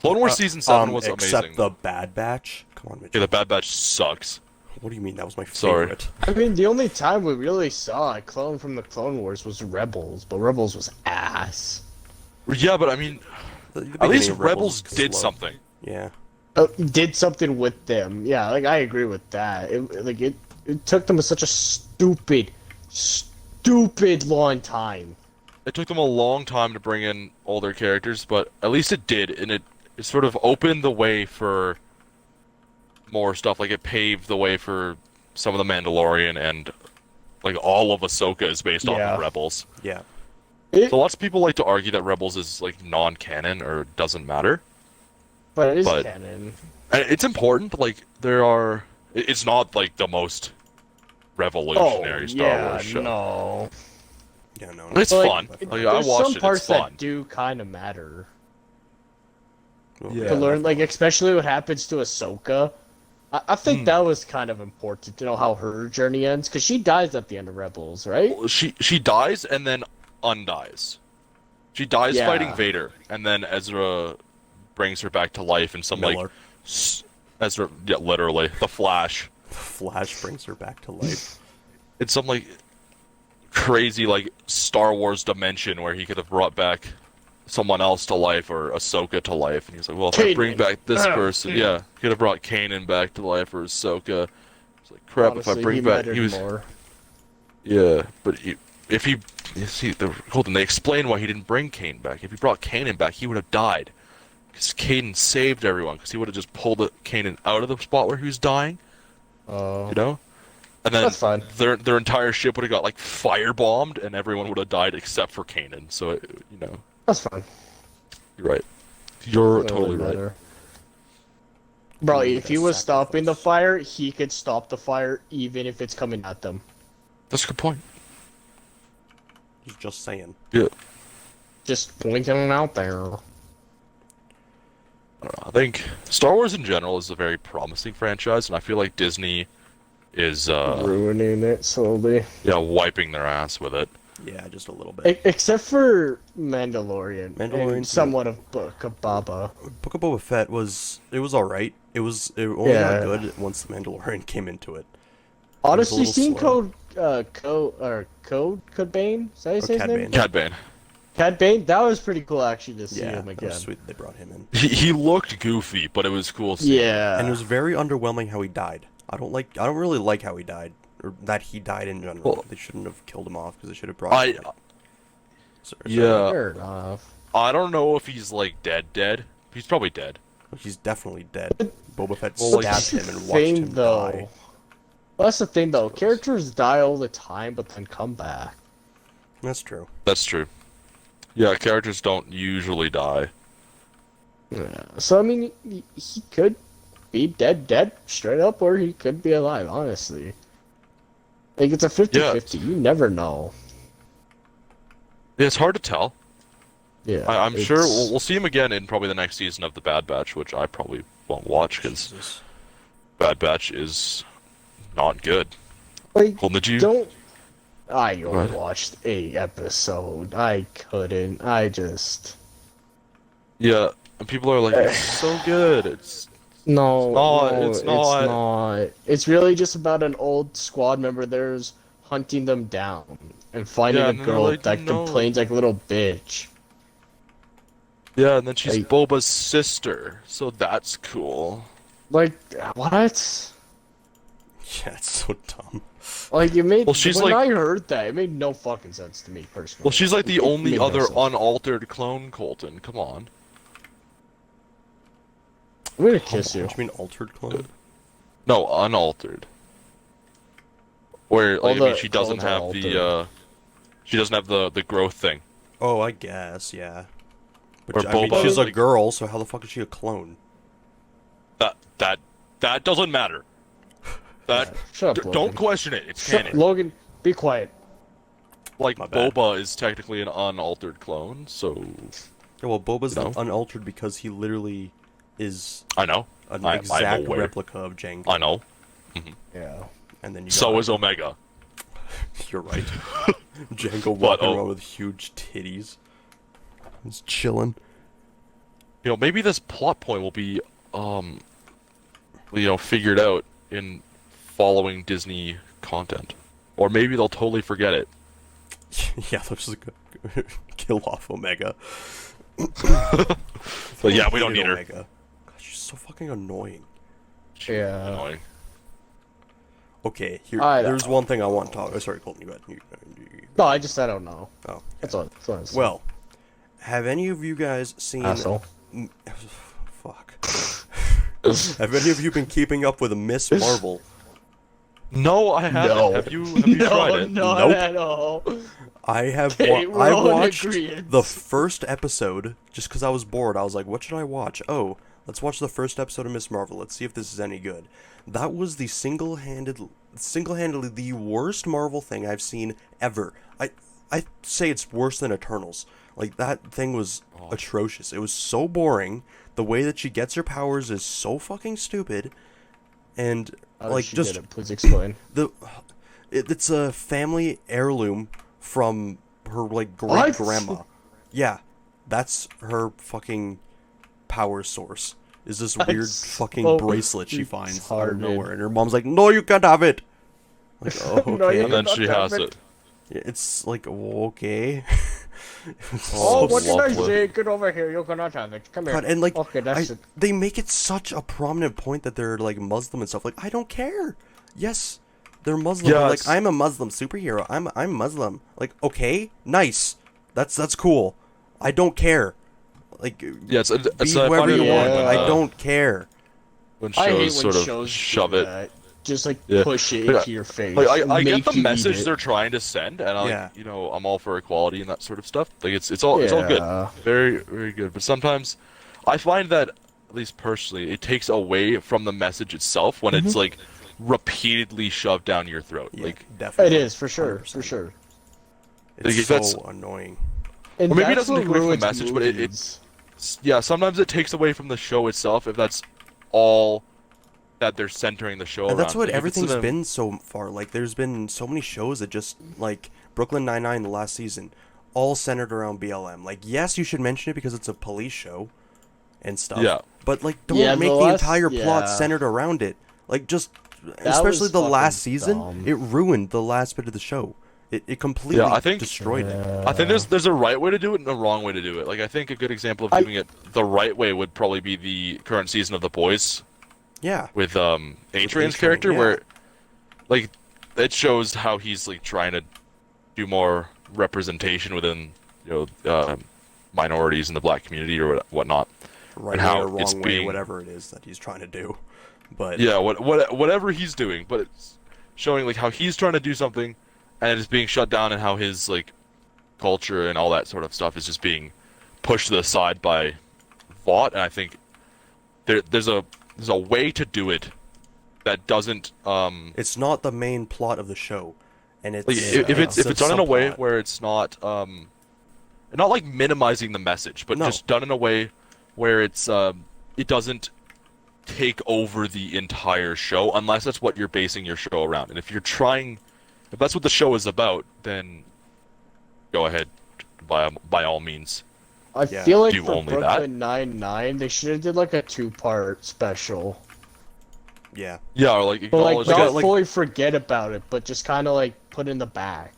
Clone Wars season 7 was except amazing. the Bad Batch. Come on, Mitch. Yeah, the Bad Batch sucks. What do you mean? That was my Sorry. favorite. I mean, the only time we really saw a clone from the Clone Wars was Rebels, but Rebels was ass. Yeah, but I mean, The at beginning least of Rebels was did slow. something. Yeah. Did something with them. Yeah, like I agree with that. It took them such a stupid long time. It took them a long time to bring in all their characters, but at least it did, and it sort of opened the way for more stuff. Like, it paved the way for some of the Mandalorian, and like all of Ahsoka is based Yeah. on Rebels. Yeah. So lots of people like to argue that Rebels is like non-canon or doesn't matter. But it is But canon. and it's important. Like it's not like the most revolutionary Star yeah, Wars show. no. Yeah, no. It's But, fun. it- Like, I there's watched some it. parts It's fun. that do kind of matter Yeah. to learn, like especially what happens to Ahsoka. I think that was kind of important to know how her journey ends, because she dies at the end of Rebels, right? She dies and then undies. She dies Yeah. fighting Vader, and then Ezra brings her back to life in some Miller. Ezra, yeah, literally the Flash. The Flash brings her back to life. It's some like crazy like Star Wars dimension where he could have brought back someone else to life or Ahsoka to life, and he's like, well, if I bring Kanan. back this person, yeah, he could have brought Kanan back to life or Ahsoka. It's like crap. Honestly, if I bring he back, mattered he was more. yeah, but if he you see, hold on, they explain why he didn't bring Kanan back. If he brought Kanan back, he would have died. Because Kanan saved everyone. Because he would have just pulled Kanan out of the spot where he was dying. You know? And then That's fine. their entire ship would have got like firebombed, and everyone would have died except for Kanan. So you know, That's fine. you're right. You're Doesn't totally really right. matter. Bro, He if he made a was stopping the sacrifice. fire, he could stop the fire even if it's coming at them. That's a good point. Just saying. Yeah. Just pointing it out there. I don't know. I think Star Wars in general is a very promising franchise, and I feel like Disney is Ruining it slowly. wiping their ass with it. Yeah, just a little bit. Except for Mandalorian. Mandalorian's And somewhat of Book of Baba. Book of Boba Fett was alright. It only Yeah. got good once the Mandalorian came into it. Honestly, little seeing slow. Code Bane? Is that how you say his Cad name? Bane. Cad Bane. Cad Bane? That was pretty cool actually to see Yeah, him that again. was sweet that they brought him in. He looked goofy, but it was cool. Seeing him. Yeah. And it was very underwhelming how he died. I don't really like how he died, or that he died in general. Well, they shouldn't have killed him off because they should have brought. I yeah. Fair enough. I don't know if he's like dead. He's probably dead. He's definitely dead. Boba Fett Well, like, stabbed him and watched him die. Well, that's the thing though. Characters die all the time, but then come back. That's true. That's true. Yeah, characters don't usually die. Yeah. So I mean, he could be dead straight up, or he could be alive. Honestly, like it's a 50-50. You never know. Yeah, it's hard to tell. Yeah. I'm sure it's- we'll see him again in probably the next season of The Bad Batch, which I probably won't watch because Jesus. Bad Batch is not good. Like, Well, did you? don't. I only What? watched a episode. I couldn't. I just. Yeah, and people are like, it's so good. It's No, It's not. not. It's really just about an old squad member there's hunting them down and finding Yeah, a and they're girl like, that "No." complains like a little bitch. yeah, and then she's Like- Boba's sister, so that's cool. Like what? Yeah, it's so dumb. Like it made. Well, she's when like- I heard that, it made no fucking sense to me personally. Well, she's like the It only made no other sense. unaltered clone, Colton. Come on. I'm gonna kiss you. What do you mean altered clone? No, unaltered. Where All like, I mean, the she doesn't clones are have the she doesn't have the growth thing. Oh, I guess, yeah. Or But I mean, Boba, she's a like- girl, so how the fuck is she a clone? That doesn't matter. That Shut up, don't Logan. question it. It's Shut, canon. Logan, be quiet. Like My bad. Boba is technically an unaltered clone, so Yeah, well, Boba's No. unaltered because he literally is I know. an I'm exact aware. replica of Jango. I know. Yeah. And then you So got- is Omega. You're right. Jango But, walking oh. around with huge titties. He's chilling. You know, maybe this plot point will be figured out in following Disney content. Or maybe they'll totally forget it. Yeah, let's just kill off Omega. But yeah, we don't Hated need her. Omega. God, she's so fucking annoying. Yeah. Annoying. Okay, there's don't one thing I want to talk. Oh, sorry, Colton, you got. You, No, I don't know. oh, That's all. That's all I'm saying. well, have any of you guys seen? Asshole. Fuck. Have any of you been keeping up with Miss Marvel? No, I haven't. No. Have you tried it? not Nope. at all. I have. Okay, we're I all in watched agreement. the first episode just because I was bored. I was like, "What should I watch?" Oh, Let's watch the first episode of Miss Marvel. Let's see if this is any good. That was the single-handedly the worst Marvel thing I've seen ever. I say it's worse than Eternals. Like, that thing was atrocious. It was so boring. The way that she gets her powers is so fucking stupid. And How like does she just get it? Please explain. it's a family heirloom from her like great grandma. Yeah, that's her fucking power source. Is this weird fucking so bracelet she finds out of retarded. nowhere, and her mom's like, "No, you can't have it." Like, oh, No, okay. you And then cannot she have has it. it. It's like, okay. Oh, what did I lovely. say? Get over here. You cannot have it. Come here. God, and like, Okay, that's it. they make it such a prominent point that they're like Muslim and stuff. Like, I don't care. Yes, they're Muslim. Yeah, but, like, it's- I'm a Muslim superhero. I'm Muslim. Like, okay, nice. That's cool. I don't care. Like, Yeah, it's be I find whoever it you want. annoying I when, don't care. when I hate when shows sort of shows shove do it. that. Just like Yeah. push it Like, into your face. Like and I get make the you eat message it. they're trying to send, and I Yeah. I'm all for equality and that sort of stuff. Like it's all good, Yeah. very very good. But sometimes I find that, at least personally, it takes away from the message itself when Mm-hmm. it's like repeatedly shoved down your throat. Yeah, Like It definitely. is for sure, 100%. for sure. It's Like, so that's- annoying. And Or maybe it that's doesn't what take away from the ruins message, but it- movies. yeah, sometimes it takes away from the show itself if that's all that they're centering the show And that's around. what Like, if it's everything's in a- been so far. Like, there's been so many shows that just, like, Brooklyn Nine-Nine the last season, all centered around BLM. Like, yes, you should mention it because it's a police show and stuff. Yeah. But, like, don't Yeah, make the the last- entire plot yeah. centered around it. Like, just, That especially was the last fucking season, dumb. it ruined the last bit of the show. It completely Yeah, I think- destroyed it. I think there's a right way to do it and a wrong way to do it. Like I think a good example of doing it the right way would probably be the current season of The Boys Yeah. with Adrian's Adrian, character, yeah. where like it shows how he's like trying to do more representation within minorities in the black community or whatnot. Right how way or it's wrong way, being- whatever it is that he's trying to do. But, Yeah, whatever he's doing, but it's showing like how he's trying to do something and it's being shut down, and how his like culture and all that sort of stuff is just being pushed to the side by Vought. And I think there's a way to do it that doesn't it's not the main plot of the show. And it's like if it's a done in a way subplot. where it's not like minimizing the message, but No. just done in a way where it's it doesn't take over the entire show, unless that's what you're basing your show around. And if that's what the show is about, then go ahead by all means. I Yeah. feel like Do for only that. Brooklyn Nine-Nine, they should have did like a 2-part special. Yeah. Yeah, or like But like acknowledge not that- fully forget about it, but just kind of like put in the back.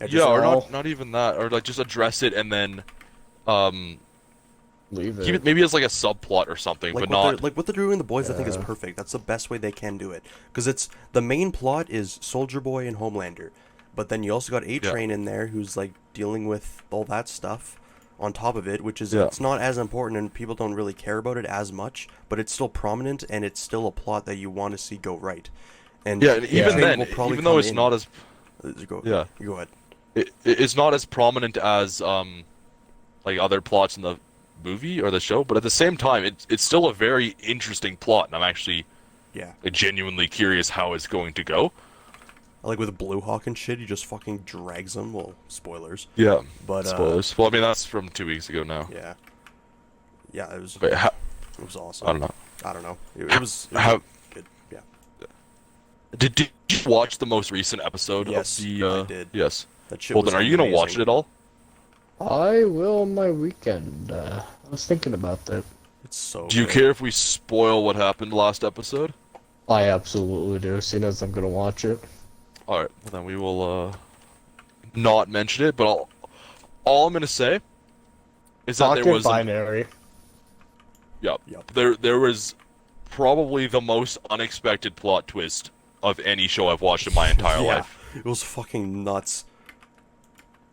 I just- yeah, or all- not even that, or like just address it and then Leave keep it. it maybe as like a subplot or something, like but what not. they're, like what they're doing in the boys. I think is Yeah. perfect. That's the best way they can do it, because it's the main plot is Soldier Boy and Homelander, but then you also got A-Train in there who's like dealing with all that stuff on top of it, which is Yeah. it's not as important and people don't really care about it as much, but it's still prominent and it's still a plot that you want to see go right. And Yeah, and even A-Train then, will probably even though come it's in- not as go, Yeah. you go ahead. it's not as prominent as like other plots in the movie or the show, but at the same time, it's still a very interesting plot, and I'm actually Yeah, like, genuinely curious how it's going to go. like with Blue Hawk and shit, he just fucking drags them. Well, spoilers, Yeah, but spoilers. Well, I mean that's from 2 weeks ago now. yeah, it was Wait, it was awesome. I don't know. I don't know. It was How good. Yeah. did you watch the most recent episode Yes, of the? I did. Yes. That shit Well, was then, are you gonna watch amazing. it at all? I will on my weekend. I was thinking about that. It's so Do you good. care if we spoil what happened last episode? I absolutely do, seeing as I'm gonna watch it. All right, well then we will not mention it. But all I'm gonna say is that Talking there was binary. Yep. there was probably the most unexpected plot twist of any show I've watched in my entire Yeah. life. It was fucking nuts.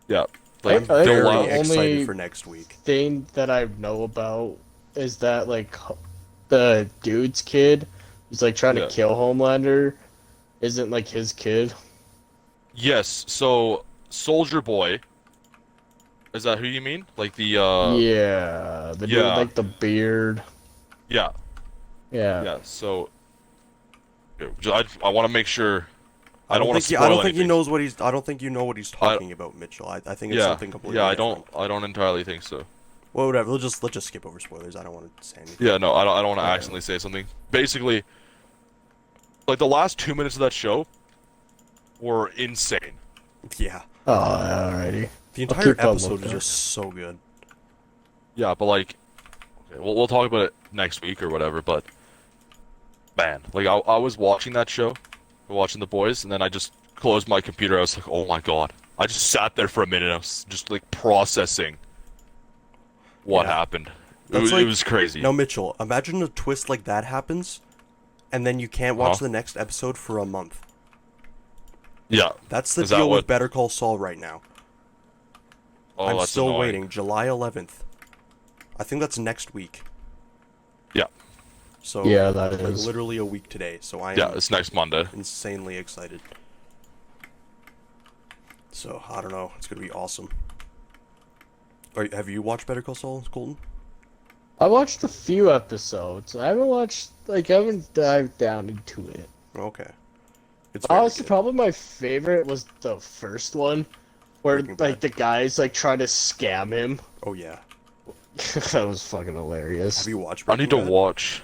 Yeah, I like think I'm the very only- excited for next week. Thing that I know about is that like the dude's kid who's like trying Yeah. to kill Homelander isn't like his kid. yes. So Soldier Boy, is that who you mean? Like the Yeah, the dude yeah. with like the beard. Yeah, Yeah. yeah. So I want to make sure I don't want to I spoil don't think he anything. knows what he's. I don't think you know what he's I talking about, Mitchell. I think it's yeah, something completely yeah. different. I don't entirely think so. Well, whatever. Let's just skip over spoilers. I don't want to say anything. Yeah, no, I don't want to Okay. accidentally say something. Basically, like the last 2 minutes of that show were insane. Yeah. Oh, alrighty. The I'll entire keep a episode was lookout. just so good. Yeah, but like, okay, we'll talk about it next week or whatever. But man, like I was watching that show, watching The Boys, and then I just closed my computer. I was like, oh my god. I just sat there for a minute. I was just like processing what Yeah. happened. That's It like- was crazy. Now, Mitchell, imagine a twist like that happens, and then you can't watch Uh-huh. the next episode for a month. Yeah. That's the Is that deal with what- Better Call Saul right now. Oh, I'm that's still annoying. waiting. July 11th. I think that's next week. Yeah. So Yeah, that like is. literally a week today. So I am Yeah, it's next Monday. insanely excited. So I don't know. It's gonna be awesome. Have you watched Better Call Saul, Colton? I watched a few episodes. I haven't dived down into it. Okay. It's very Honestly, good. probably my favorite was the first one, where Breaking Bad. like the guys like try to scam him. Oh yeah. That was fucking hilarious. Have you watched? I need to Breaking Bad? watch.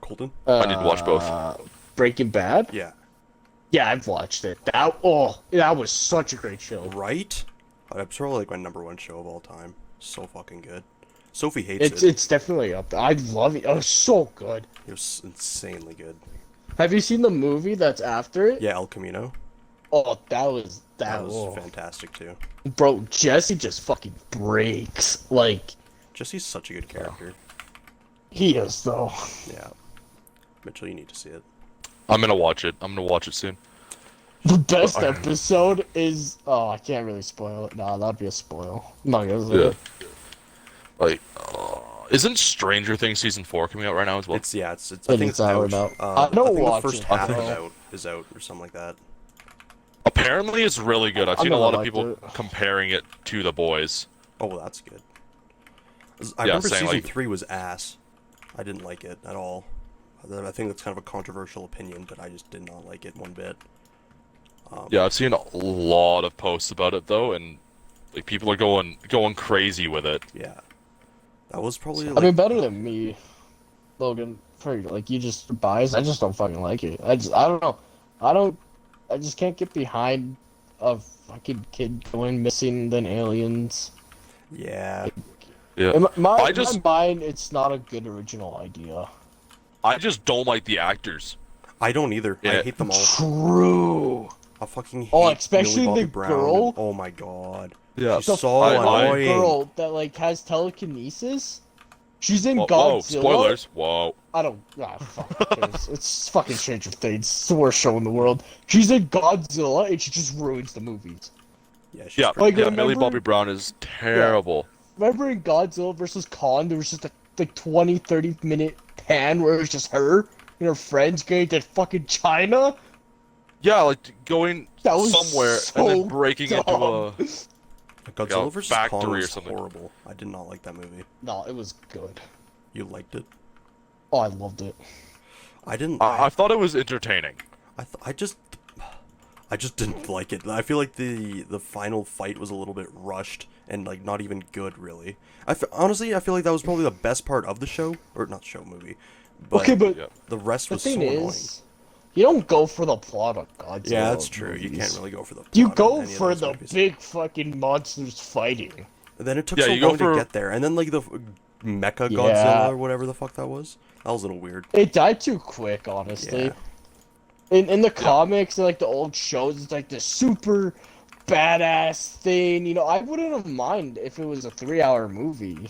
Colton. I need to watch both. Breaking Bad. Yeah. Yeah, I've watched it. That was such a great show. Right? It's probably like my #1 show of all time. So fucking good. Sophie hates it. It's definitely up there. I love it. Oh, so good. It was insanely good. Have you seen the movie that's after it? Yeah, El Camino. Oh, that was That was fantastic too. Bro, Jesse just fucking breaks. Like Jesse's such a good character. he is though. Yeah. Mitchell, you need to see it. I'm gonna watch it. I'm gonna watch it soon. The best episode is I can't really spoil it. Nah, that'd be a spoil. I'm not gonna say Yeah. it. Like, isn't Stranger Things season 4 coming out right now as well? It's I It think is it's out. out. I don't think watch the first it, half though. is out or something like that. Apparently, it's really good. I've I seen a never lot of liked people it. comparing it to The Boys. Oh, well, that's good. I Yeah, remember saying, season like- 3 was ass. I didn't like it at all. I think that's kind of a controversial opinion, but I just did not like it one bit. Yeah, I've seen a lot of posts about it though, and like people are going crazy with it. Yeah. That was probably I like mean, better than me, Logan. For like you just biased. I just don't fucking like it. I don't know. I just can't get behind a fucking kid going missing than aliens. yeah. Yeah, In my I just- in my mind, it's not a good original idea. I just don't like the actors. I don't either. I Yeah. hate them all. True. I fucking hate Oh, especially Millie Bobby the Brown. girl. Oh my god. Yeah, She's The so fucking annoying. girl that like has telekinesis. She's in Whoa, Godzilla. spoilers. Whoa. I don't. Fuck. who cares? It's fucking Stranger Things. It's the worst show in the world. She's in Godzilla and she just ruins the movies. Yeah, she's Yeah, pretty Like, yeah. bad. Millie remember- Bobby Brown is terrible. Remember in Godzilla vs. Kong, there was just a like 20-30 minute pan where it was just her and her friends going to fucking China? Yeah, like going That was somewhere and so then breaking into a. Godzilla a vs. factory Kong or was something. horrible. I did not like that movie. No, it was good. You liked it? Oh, I loved it. I didn't. I thought it was entertaining. I just didn't like it. I feel like the final fight was a little bit rushed and like not even good really. Honestly, I feel like that was probably the best part of the show or not show movie. But Okay, but Yeah. the rest the was so thing annoying. is, you don't go for the plot of Godzilla. Yeah, that's true. You movies. can't really go for the. You plot go on any of for those the movies. big fucking monsters fighting. And then it took Yeah, so you go long for- to get there, and then like the Mecha Yeah. Godzilla or whatever the fuck that was. That was a little weird. It died too quick, honestly. Yeah. In the comics, like the old shows, it's like the super badass thing. You know, I wouldn't have mind if it was a 3-hour movie.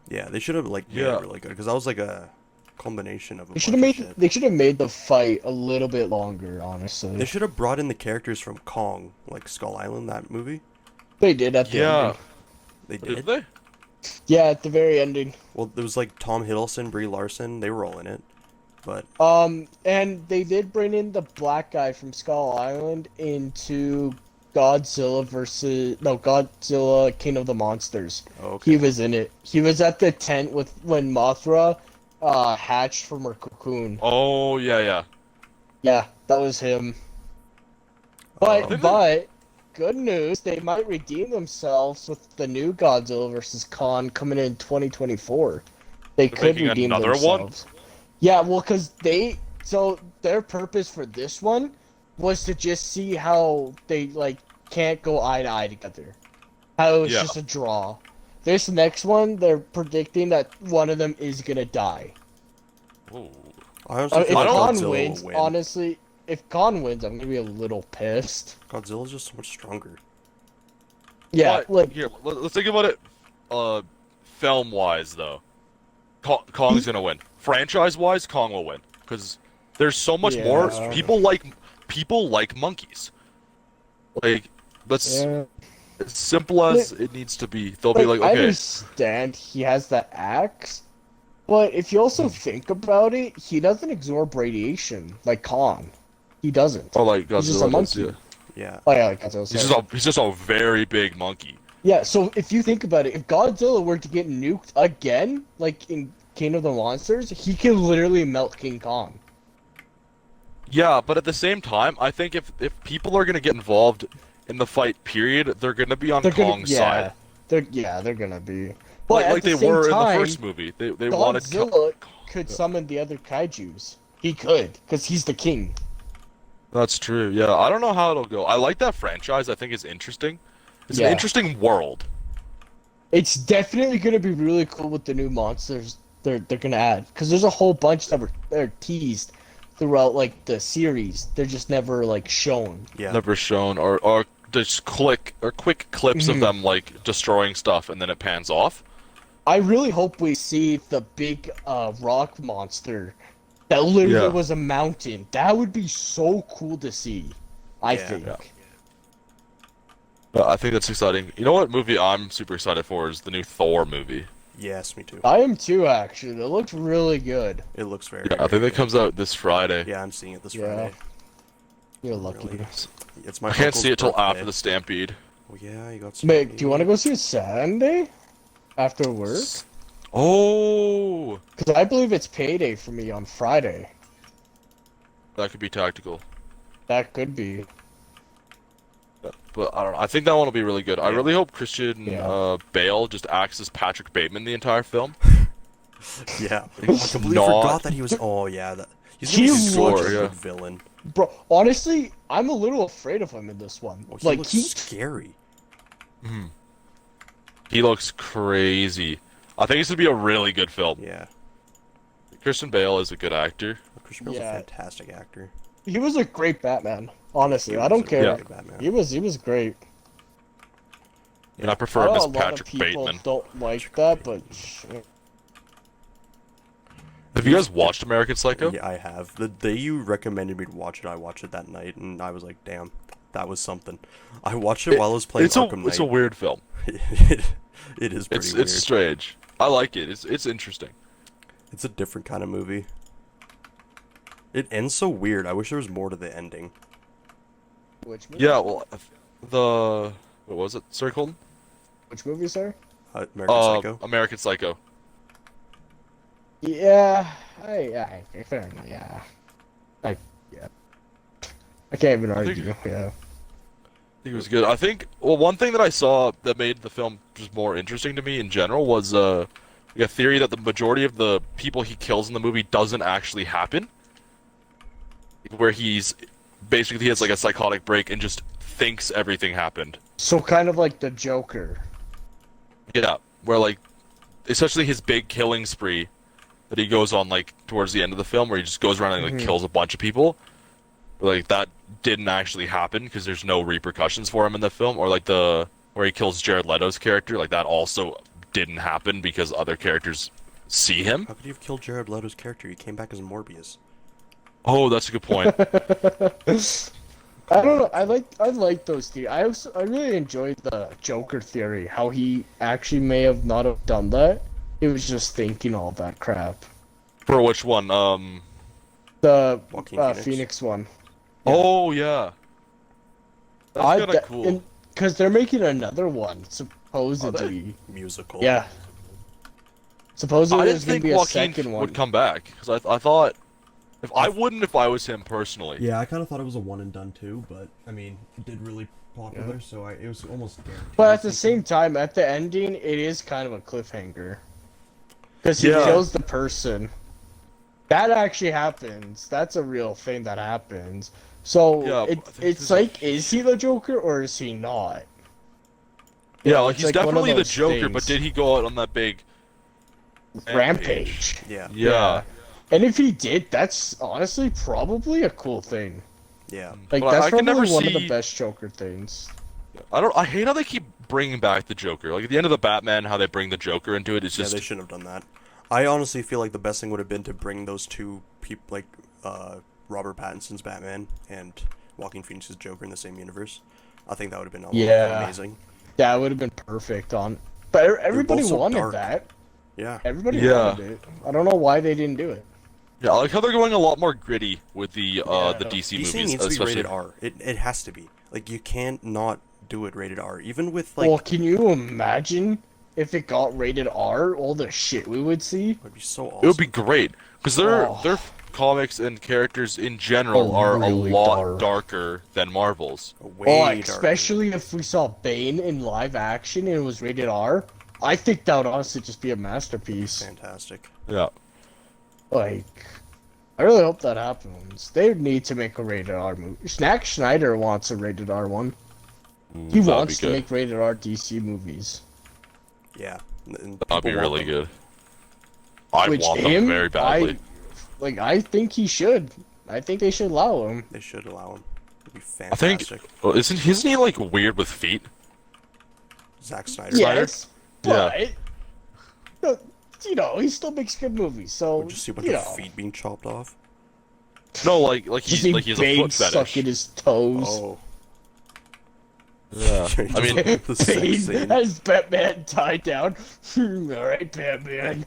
Yeah, they should have like made Yeah. it really good because that was like a combination of. They should have made the fight a little bit longer. Honestly, They should have brought in the characters from Kong, like Skull Island, that movie. they did at the Yeah. ending. They Did did. they? Yeah, at the very ending. Well, there was like Tom Hiddleston, Brie Larson. They were all in it, but And they did bring in the black guy from Skull Island into Godzilla King of the Monsters. Oh, He okay. was in it. He was at the tent with when Mothra hatched from her cocoon. Oh yeah, yeah. Yeah, that was him. I But think that but good news, they might redeem themselves with the new Godzilla versus Kong coming in 2024. They they're could making redeem another one. themselves. Yeah, well, because their purpose for this one was to just see how they like can't go eye to eye together. How it's Yeah. just a draw. This next one, they're predicting that one of them is gonna die. Ooh. I honestly If feel like Khan Godzilla wins, will win. honestly, if Khan wins, I'm gonna be a little pissed. Godzilla's just so much stronger. Yeah, But like here, let's think about it. Film wise though, Kong's gonna win. Franchise wise, Kong will win because there's so much more. Yeah. People like monkeys. Like that's yeah. as simple as it needs to be. They'll be like, I okay, understand he has that axe, but if you also think about it, he doesn't absorb radiation like Khan. He doesn't. or like He's just a Godzilla does. monkey. Yeah. Yeah. Oh yeah, like Godzilla. He's just a very big monkey. Yeah, so if you think about it, if Godzilla were to get nuked again, like in King of the Monsters, he can literally melt King Kong. Yeah, but at the same time, I think if people are gonna get involved in the fight, period, they're gonna be on They're gonna, Kong's side. they're gonna be. But Like at the they same were time, in the first movie. They wanted Godzilla could summon the other kaiju's. He could, because he's the king. That's true. Yeah, I don't know how it'll go. I like that franchise. I think it's interesting. It's Yeah. an interesting world. It's definitely gonna be really cool with the new monsters they're gonna add, because there's a whole bunch that they're teased throughout like the series. They're just never like shown. Yeah. Never shown or just quick clips of Mhm. them like destroying stuff and then it pans off. I really hope we see the big rock monster that literally Yeah. was a mountain. That would be so cool to see. I Yeah. think. Yeah. But I think that's exciting. You know what movie I'm super excited for is the new Thor movie. Yes, me too. I am too, actually. It looks really good. It looks very. Yeah, I think very that good. comes out this Friday. Yeah, I'm seeing it this Yeah. Friday. You're lucky. Really. It's my. I can't uncle's see it till birthday. after the Stampede. Oh yeah, you got some. Mate, do you want to go see it Sunday after work? Oh, Because I believe it's payday for me on Friday. that could be tactical. That could be. But I don't know. I think that one will be really good. I Yeah. really hope Christian Yeah. Bale just acts as Patrick Bateman the entire film. Yeah. I completely Not- forgot that he was. Oh yeah, that. He's He gonna be such looks- a yeah. good villain. Bro, honestly, I'm a little afraid of him in this one. Oh, he Like, looks he. scary. He looks crazy. I think it's gonna be a really good film. Yeah. Christian Bale is a good actor. Christian Bale's Yeah. a fantastic actor. He was a great Batman. Honestly, He I was don't a care. great Batman. He was great. And I I prefer him know as a lot of Patrick people Bateman. don't like that, but Have you guys watched American Psycho? Yeah, I have. The day you recommended me to watch it, I watched it that night, and I was like, damn, that was something. I watched it while I was playing Arkham It's a Knight. weird film. It is pretty weird. It's strange. I like it. It's interesting. It's a different kind of movie. It ends so weird. I wish there was more to the ending. which movie? Yeah, well, what was it? Sorry, Colton. Which movie, sir? American Psycho. American Psycho. Yeah, yeah. I can't even argue. Yeah. I think it was good. I think, well, one thing that I saw that made the film just more interesting to me in general was a theory that the majority of the people he kills in the movie doesn't actually happen. Where he's basically he has like a psychotic break and just thinks everything happened. So kind of like the Joker. Yeah, where like, especially his big killing spree that he goes on like towards the end of the film, where he just goes around and like kills a bunch of people. Like that didn't actually happen because there's no repercussions for him in the film, or like where he kills Jared Leto's character, like that also didn't happen because other characters see him. How could you have killed Jared Leto's character? He came back as Morbius. Oh, that's a good point. I don't know. I like those theories. I really enjoyed the Joker theory. How he actually may have not have done that. He was just thinking all that crap. For which one? The Joaquin Phoenix. Phoenix one. Oh yeah. That's kind of cool. Because they're making another one, Are they? supposedly. Musical. Yeah. Supposedly I didn't there's gonna think be a Joaquin second one. would come back because I thought if I was him personally. Yeah, I kind of thought it was a one and done too, but I mean, it did really popular, Yeah. so it was almost guaranteed. But at the same time, at the ending, it is kind of a cliffhanger. Because he Yeah. kills the person. That actually happens. That's a real thing that happens. So Yeah, but I think it's this like, is he the Joker or is he not? You Yeah, know, like it's he's like one of definitely the those Joker, but things. did he go out on that big Rampage? Yeah. Yeah. And if he did, that's honestly probably a cool thing. Yeah. Like But that's I can probably never one of see- the best Joker things. I hate how they keep bringing back the Joker. Like at the end of the Batman, how they bring the Joker into it. It's Yeah, just they shouldn't have done that. I honestly feel like the best thing would have been to bring those two people, like Robert Pattinson's Batman and Joaquin Phoenix's Joker in the same universe. I think that would have been Yeah. amazing. That would have been perfect on. But everybody both so wanted dark. that. Yeah. Everybody Yeah. wanted it. I don't know why they didn't do it. yeah, I like how they're going a lot more gritty with the DC DC movies, needs to be especially. rated R. It has to be. Like you can't not do it rated R. Even with like, Well, can you imagine if it got rated R? All the shit we would see. it would be so awesome. It would be great because Oh. their comics and characters in general Are are really a lot dark. darker than Marvel's. way Oh, darker. especially if we saw Bane in live action and it was rated R. I think that would honestly just be a masterpiece. Fantastic. Yeah. Like, I really hope that happens. They need to make a rated R movie. Zack Snyder wants a rated R one. He wants to make rated R DC movies. Yeah. And That'd be people want really them. good. I Which want him, them very badly. I think he should. I think they should allow him. They should allow him. It'd be I think. fantastic. Well, isn't he like weird with feet? Zack Snyder. Yes, Yeah. but you know, he still makes good movies. So Would you see a bunch you of know, feet being chopped off? No, like just he's a Bane foot fetish. sucking his toes. Oh. Yeah. I mean, the sex Bane scene. has Batman tied down. All right, Batman,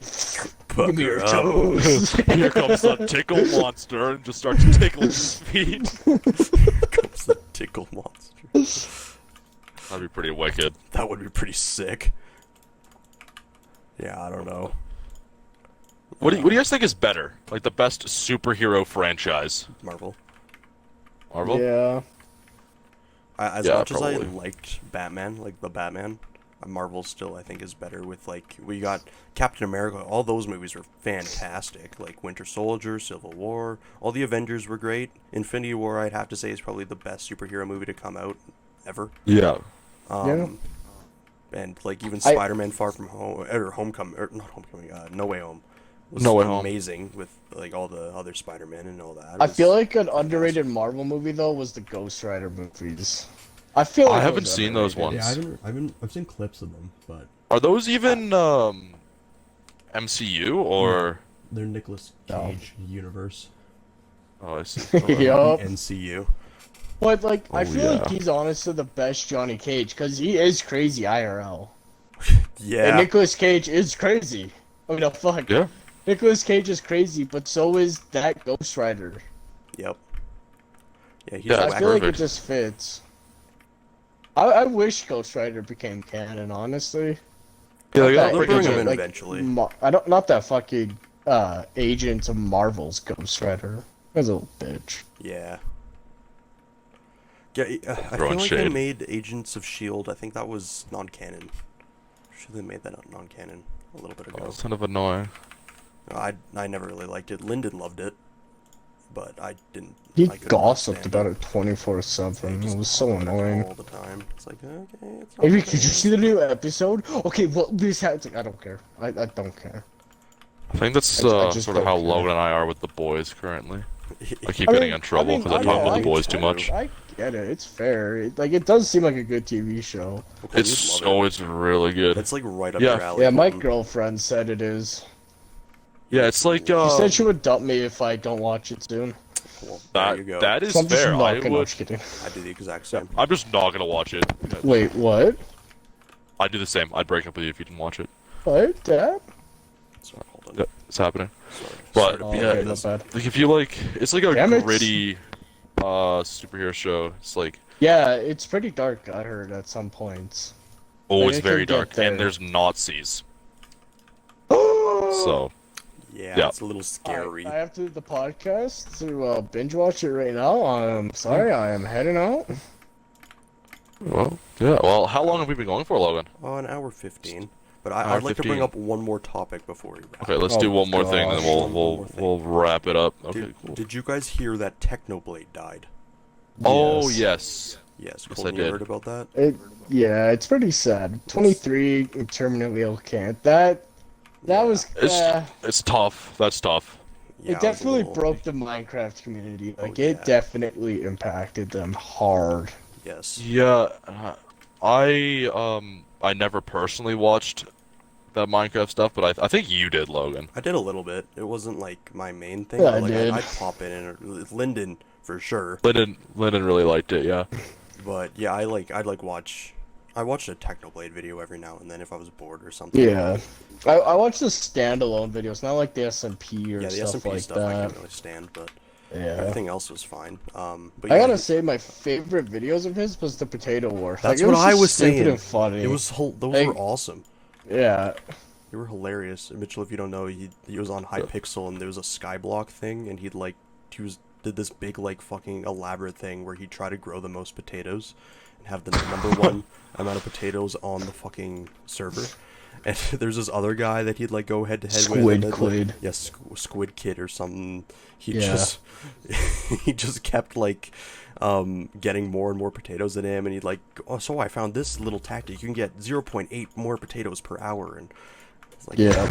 give me your Pucker up. toes. here comes the tickle monster and just starts tickling his feet. Comes the tickle monster. That'd be pretty wicked. That would be pretty sick. Yeah, I don't know. What do you guys think is better? Like the best superhero franchise? Marvel. Marvel? Yeah. As Yeah, much as I probably. liked Batman, like the Batman, Marvel still I think is better with like we got Captain America. All those movies were fantastic. Like Winter Soldier, Civil War, all the Avengers were great. Infinity War I'd have to say is probably the best superhero movie to come out ever. Yeah. Yeah. And like even Spider-Man Far From Home or Homecoming or not Homecoming, No Way Home was No Way Home. amazing with like all the other Spider-Man and all that. It I was feel like an fantastic. underrated Marvel movie though was the Ghost Rider movies. I feel like I those haven't are seen those underrated. ones. Yeah, I've seen clips of them, but Are those even MCU or? they're Nicolas No. Cage universe. Oh, I see. Yup. NCU. But like, I Oh, feel like yeah. he's honestly the best Johnny Cage because he is crazy IRL. Yeah. And Nicolas Cage is crazy. I mean, no, fuck. Yeah. Nicolas Cage is crazy, but so is that Ghost Rider. Yep. Yeah, he's Yeah, I that's feel like it perfect. just fits. I wish Ghost Rider became canon, honestly. Yeah, Not yeah, they'll that bring Agent- him in eventually. not that fucking Agents of Marvel's Ghost Rider. That's a little bitch. Yeah. Yeah, I feel Throwing like they shade. made Agents of S.H.I.E.L.D. I think that was non-canon. Sure they made that non-canon a little bit Oh, ago. it's kind of annoying. I never really liked it. Lyndon loved it, but I didn't. He I couldn't gossiped understand about it 24/7. Just It was so talk about it annoying. all the time. It's like okay, it's not Maybe fair. did you see the new episode? Okay, well this has. I don't care. I don't care. I think that's I just sort of how don't care. Logan and I are with the boys currently. I keep I getting mean- in trouble I mean, because I I talk know, with I the boys get too it. much. I get it. It's fair. It does seem like a good TV show. Okay, It's you'd love it. it's really good. It's like right up Yeah. your alley. Yeah, my Colton. girlfriend said it is. Yeah, it's like She said she would dump me if I don't watch it soon. Well, there you go. that is So I'm just fair. not I gonna. I'm would. just kidding. I do the exact same. I'm just not gonna watch it. Wait, what? I do the same. I'd break up with you if you didn't watch it. What? Dad? Sorry, hold on. Yeah, it's happening. Sorry. But, Sorry to Oh, be yeah, okay, this. not bad. Like if you like, it's like a Damn it. gritty superhero show. It's like Yeah, it's pretty dark, I heard, at some points. Oh, Like, it's it can very get dark, and there. there's Nazis. So, So, Yeah, yeah. it's a little scary. I have to do the podcast to binge watch it right now. I'm sorry, I am heading out. Well, yeah. Well, how long have we been going for, Logan? Oh, an hour 15. But Hour I'd like to bring 15. up one more topic before we wrap. Okay, let's Oh, do one more thing, and then gosh. One more thing. we'll wrap it up. Okay, Did, cool. did you guys hear that Technoblade died? Oh Yes. yes. Yes, Yes, Colton, I you did. heard about that? Yeah, it's pretty sad. 23 and terminally ill can't. That Yeah. was It's tough. That's tough. Yeah, it I was a definitely little- broke the Minecraft community. Like yeah. it definitely impacted them hard. Yes. Yeah. I never personally watched that Minecraft stuff, but I think you did, Logan. I did a little bit. It wasn't like my main thing. Yeah, but, I like, did. I'd pop in and Lyndon for sure. Lyndon really liked it. Yeah. But yeah, I'd watch. I watched a Technoblade video every now and then if I was bored or something. Yeah, I watched the standalone videos, not like the SMP or Yeah, the stuff SMP like stuff I that. can't really stand, but Yeah. everything else was fine. But I yeah, gotta say, my favorite videos of his was the Potato War. That's it what I just was stupid saying. And funny. Those Like- were awesome. Yeah. They were hilarious. And Mitchell, if you don't know, he was on Hypixel and there was a skyblock thing, and did this big like fucking elaborate thing where he'd try to grow the most potatoes and have the number one amount of potatoes on the fucking server. And there's this other guy that he'd like go head to head with. Squid and then, like- Quid. Yeah, Squid Kid or something. He Yeah. just he just kept like getting more and more potatoes than him, and he'd like, oh, so I found this little tactic. You can get 0.8 more potatoes per hour, and it's like, Yeah.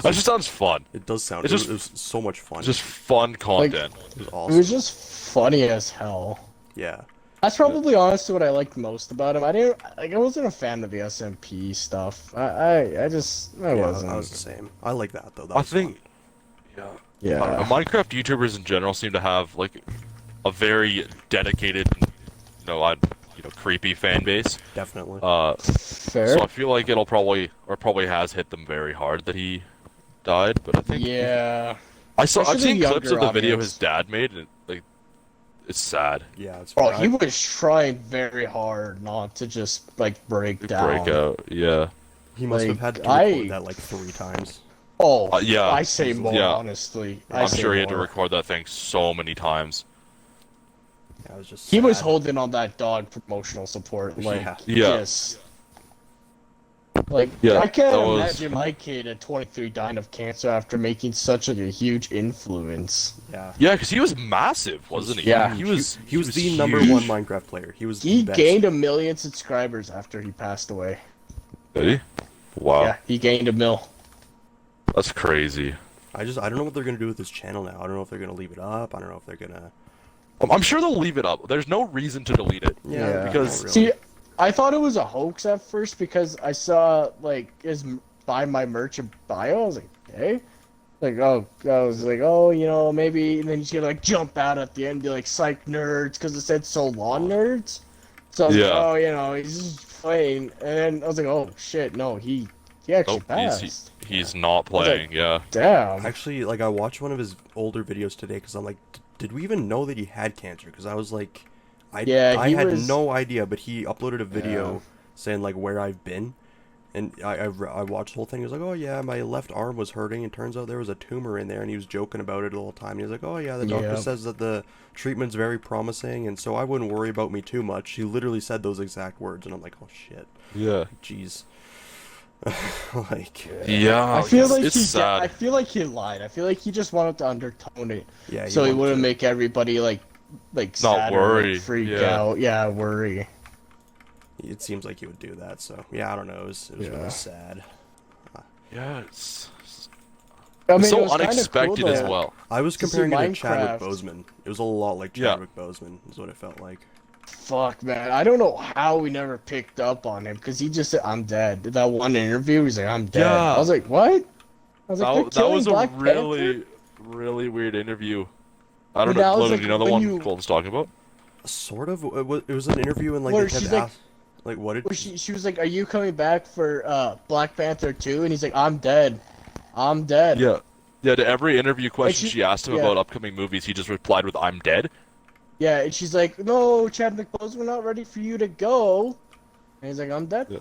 That just sounds fun. it does sound. It's It just- was so much fun. It's just fun content. It was It awesome. was just funny as hell. Yeah. That's probably honestly what I liked most about him. I wasn't a fan of the SMP stuff. I Yeah, wasn't. I was the same. I like that though. That I was think. fun. Yeah. Yeah. Minecraft YouTubers in general seem to have like a very dedicated, creepy fan base. Definitely. Fair. So I feel like probably has hit them very hard that he died. But I think Yeah. I've Especially seen the clips of younger the video audience. his dad made, and it's sad. Yeah, it's Oh, fine. he was trying very hard not to just like break down. Break out. Yeah. He must have like, had to I- record that like 3 times. Oh, Yeah. I say more Yeah. honestly. I'm sure he had to more. record that thing so many times. Yeah, it was just. He was sad. holding on that dog promotional support, like Yeah. Yeah. just like Yeah, I can't that was- imagine my kid at 23 dying of cancer after making such like a huge influence. Yeah. Yeah, because he was massive, wasn't he? Yeah. He was. He was the huge. number one Minecraft player. He was He the best. gained 1 million subscribers after he passed away. Did he? Wow. Yeah, he gained 1 mil. That's crazy. I don't know what they're gonna do with his channel now. I don't know if they're gonna leave it up. I don't know if they're gonna. I'm sure they'll leave it up. There's no reason to delete it. Yeah. because- not really. See, I thought it was a hoax at first because I saw like his buy my merch and bio. I was like, hey, like I was like, maybe, and then he's gonna like jump out at the end, and be like, psych nerds, because it said so long nerds. So I was Yeah. like, he's just playing, and then I was like, oh shit, no, he actually Nope, passed. he's not playing. Yeah. Damn. Actually, like I watched one of his older videos today because I'm like, did we even know that he had cancer? Because I was like, I he had was- no idea. But he uploaded a video Yeah. saying like where I've been, and I watched the whole thing. He was like, oh yeah, my left arm was hurting, and turns out there was a tumor in there, and he was joking about it the whole time. He was like, oh yeah, the doctor Yeah. says that the treatment's very promising, and so I wouldn't worry about me too much. He literally said those exact words, and I'm like, oh shit, Yeah. jeez. Like, Yeah. I feel like it's he. sad. I feel like he lied. I feel like he just wanted to undertone it, yeah, so he wanted wouldn't to- make everybody like Not sad or, worry, like, freak yeah. out. Yeah, worry. It seems like he would do that. So yeah, I don't know. It was Yeah. really sad. Yeah. It's I mean, so it was kinda unexpected cool as to- well. I was To see comparing it to Chadwick Minecraft. Boseman. It was a lot like Yeah. Chadwick Boseman, is what it felt like. Fuck, man. I don't know how we never picked up on him because he just said, "I'm dead." That one interview, he's like, "I'm dead." Yeah. I was like, "What?" I was like, "They're That killing was a Black really, Panther?" really weird interview. I don't But that know. was Logan, like do you know the when one you- Colton's talking about? Sort of. It was an interview and like Where they kept she's like- like what did Where she was like, "Are you coming back for Black Panther 2?" And he's like, "I'm dead. I'm dead." Yeah. Yeah, to every interview question she- she asked him yeah. about upcoming movies, he just replied with, "I'm dead." Yeah, and she's like, "No, Chadwick Boseman, we're not ready for you to go." And he's like, "I'm dead. Yeah.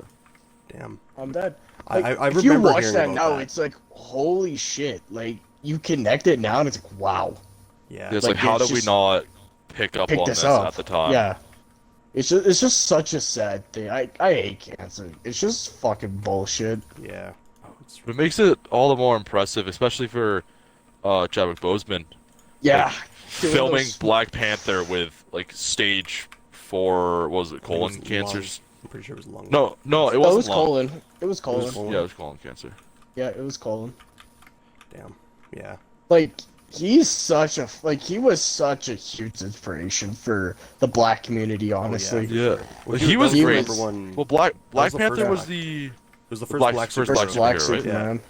Damn. I'm dead." I Like, I if you remember watch hearing that about now, that. it's like, holy shit! Like, you connect it now, and it's like, wow, Yeah. It's Like, like, how it's did we just- not pick up pick on this this up. at the time? Yeah, it's just such a sad thing. I hate cancer. It's just fucking bullshit. Yeah. It makes it all the more impressive, especially for Chadwick Boseman. Yeah, Like, doing filming those- Black Panther with like stage 4, what was it, I think it colon was cancers? lung. I'm pretty sure it was lung. No, it That wasn't was lung. colon. It was colon. colon? Yeah, it was colon cancer. Yeah, it was colon. Damn. Yeah. Like he was such a huge inspiration for the black community. Honestly, Yeah, Well, he was he great. was- One. Well, Black was the Panther first was black- the It was the first black- black first superhero. first black superhero, right? Superman.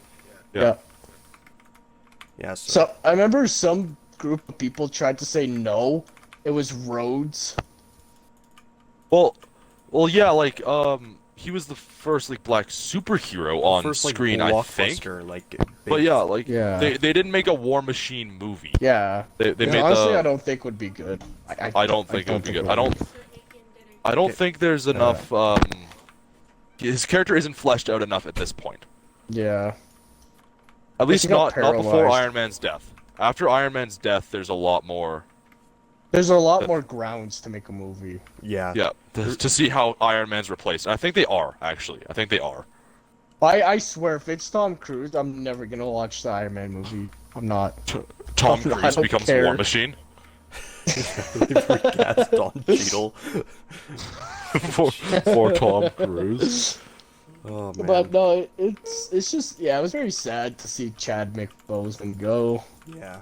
Yeah. Yeah. Yeah. So I remember some group of people tried to say no. It was Rhodes. well, yeah, like he was the first like black superhero on first, like, screen, I think. blockbuster, like. But big- yeah, like Yeah. they didn't make a War Machine movie. Yeah. They And made honestly, the. I don't think would be good. I don't think it would be good. I don't Okay. think there's enough. His character isn't fleshed out enough at this point. Yeah. At least he got not before paralyzed. Iron Man's death. After Iron Man's death, there's a lot more. There's a lot more grounds to make a movie. Yeah. Yeah, to see how Iron Man's replaced. I think they are actually. I think they are. I swear, if it's Tom Cruise, I'm never gonna watch the Iron Man movie. I'm not. Tom I Cruise don't becomes care. War Machine That's Don Cheadle. for Tom Cruise. Oh man. But no, it's just it was very sad to see Chadwick Boseman go. Yeah.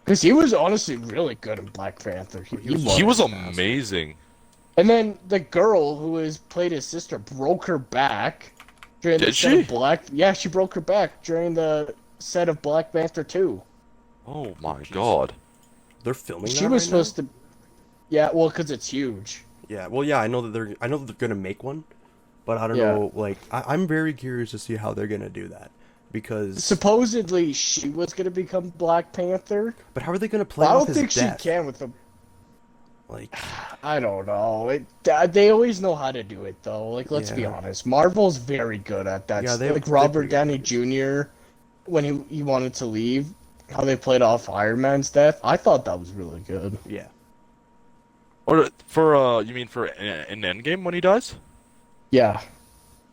Because he was honestly really good in Black Panther. He was amazing. And then the girl who played his sister broke her back during the Did set she? of Black. Yeah, she broke her back during the set of Black Panther 2. Oh my Jeez. god. They're filming She that was right supposed to. Yeah, well, because it's huge. now? Yeah. Well, yeah. I know that they're gonna make one, but I don't Yeah. know. Like, I'm very curious to see how they're gonna do that because. Supposedly, she was gonna become Black Panther. But how are they gonna play I off don't his think death? she can with the. Like, I don't know. They always know how to do it though. Like, let's be Yeah. honest. Marvel's very good at that. Yeah, Like they're Robert pretty Downey good. Jr. when he wanted to leave, how they played off Iron Man's death. I thought that was really good. yeah. Or for you mean for an Endgame when he dies? Yeah.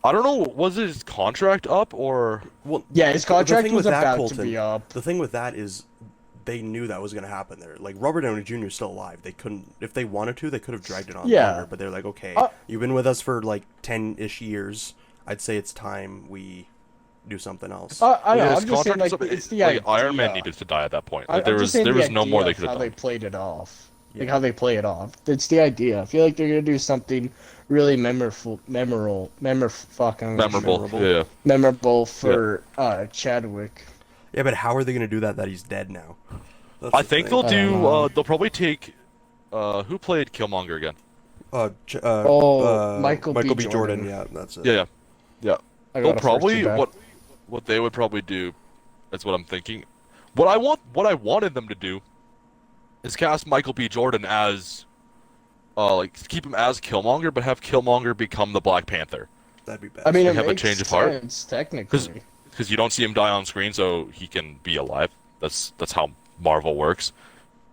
I don't know. Was his contract up or? Well, Yeah, his the contract thing was with that, about to Colton, be up. The thing with that is, they knew that was gonna happen there. Like Robert Downey Jr. is still alive. They couldn't, if they wanted to, they could have dragged it on Yeah. longer. But they're like, okay, Uh, you've been with us for like 10-ish years. I'd say it's time we do something else. I know. Yeah, I'm his just saying, contract like, was up. it's the Like, idea. Iron Man needed to die at that point. I- Like, there I'm was just saying there the was no more idea they of could have how they done. played it off. Like Yeah. how they play it off. It's the idea. I feel like they're gonna do something really memorable for Chadwick. Yeah, but how are they gonna do that? That he's dead now. That's I the think thing. they'll I don't do. know. They'll probably take. Who played Killmonger again? Michael B. Jordan. Jordan. Yeah, that's it. Yeah. I They'll got a probably first to back. what they would probably do. That's what I'm thinking. What I wanted them to do is cast Michael B. Jordan as, like keep him as Killmonger, but have Killmonger become the Black Panther. That'd be bad. I mean, They it have a makes change of heart? sense, technically. Because you don't see him die on screen, so he can be alive. That's how Marvel works.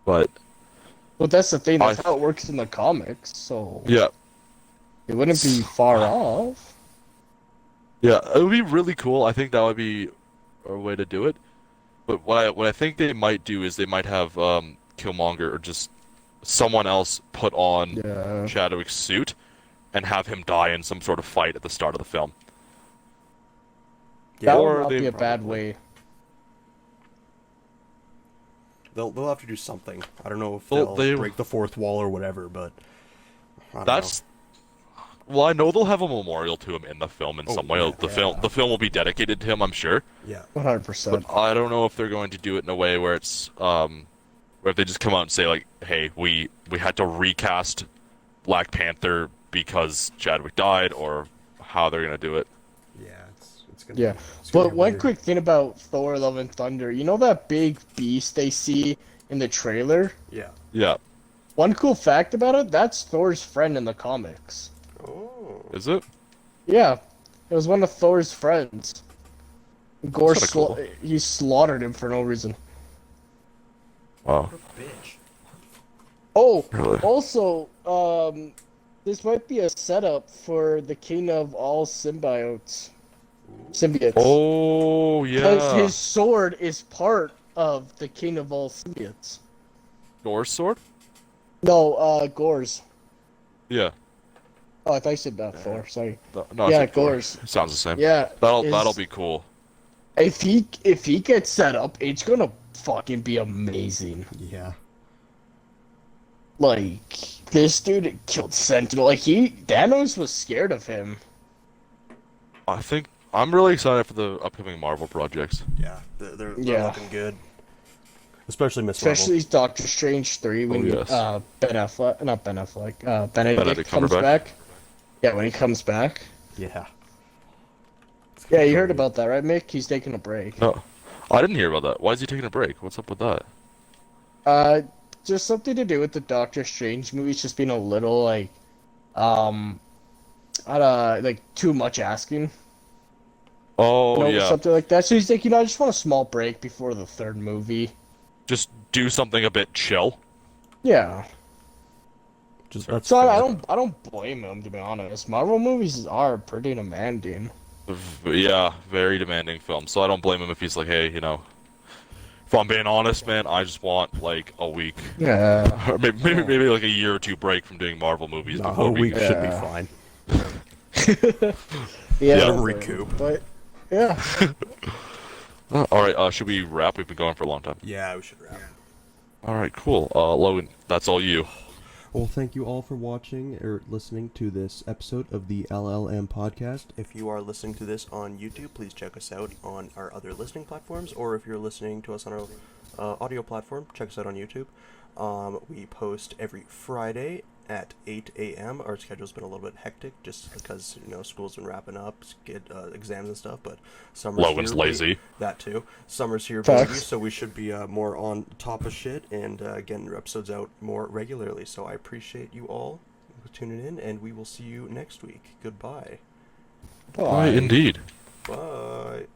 But But that's the thing. That's I- how it works in the comics. So yeah, it wouldn't be far off. yeah, it would be really cool. I think that would be a way to do it. But what I think they might do is they might have Killmonger or just someone else put on Yeah. Chadwick's suit and have him die in some sort of fight at the start of the film. Yeah, That or would not they be a bad probably- way. They'll have to do something. I don't know if Well, they'll they- break the fourth wall or whatever, but I don't That's well, I know they'll have a memorial to him in the film in Oh, some way. yeah, The film will be dedicated to him, I'm sure. know. Yeah. 100%. But I don't know if they're going to do it in a way where it's where if they just come out and say like, "Hey, we had to recast Black Panther because Chadwick died," or how they're gonna do it. Yeah, it's gonna. Yeah. It's gonna But be one weird. quick thing about Thor: Love and Thunder. You know that big beast they see in the trailer? Yeah. Yeah, One cool fact about it, that's Thor's friend in the comics. Oh. Is it? Yeah, it was one of Thor's friends. Gore That's kinda cool. he slaughtered him for no reason. Wow. Bitch. Oh, Really? also, this might be a setup for the king of all symbiotes. Oh Because yeah. his sword is part of the king of all symbiotes. Door's sword? No, Gore's. Yeah. Oh, I thought you said Thor. Sorry. No, Yeah, it's like Thor. Gore's. Sounds the same. Yeah, That'll be cool. if he gets set up, it's gonna fucking be amazing. Yeah. Like this dude killed Sentinel. Like Thanos was scared of him. I think I'm really excited for the upcoming Marvel projects. Yeah. They're Yeah. looking good. Especially Miss Especially Doctor Strange 3 when yes. Benedict Benedict comes Cumberbatch? back. Yeah, when he comes back. Marvel. Yeah. Yeah, you heard about that, right, Mick? He's taking a break. No, I didn't hear about that. Why is he taking a break? What's up with that? Just something to do with the Doctor Strange movies just being a little like too much asking. Oh yeah, Something like that. So he's like, I just want a small break before the third movie. just do something a bit chill. Yeah. That's So I fair. don't blame him, to be honest. Marvel movies are pretty demanding. Yeah, very demanding film. So I don't blame him if he's like, hey, if I'm being honest, man, I just want like a week, Yeah. or maybe like a year or two break from doing Marvel movies No, before a we. week should be Yeah. fine. Yeah. Yeah. Recoup. But yeah. All right, should we wrap? We've been going for a long time. Yeah, we should wrap. All right, cool. Logan, that's all you. Well, thank you all for watching or listening to this episode of the LLM podcast. If you are listening to this on YouTube, please check us out on our other listening platforms, or if you're listening to us on our audio platform, check us out on YouTube. We post every Friday at 8 a.m. Our schedule's been a little bit hectic just because, school's been wrapping up, exams and stuff, but summer's Logan's here, lazy. that too. Summer's here, Facts. baby, so we should be more on top of shit and getting episodes out more regularly. So I appreciate you all tuning in, and we will see you next week. Goodbye. Bye, indeed. Bye.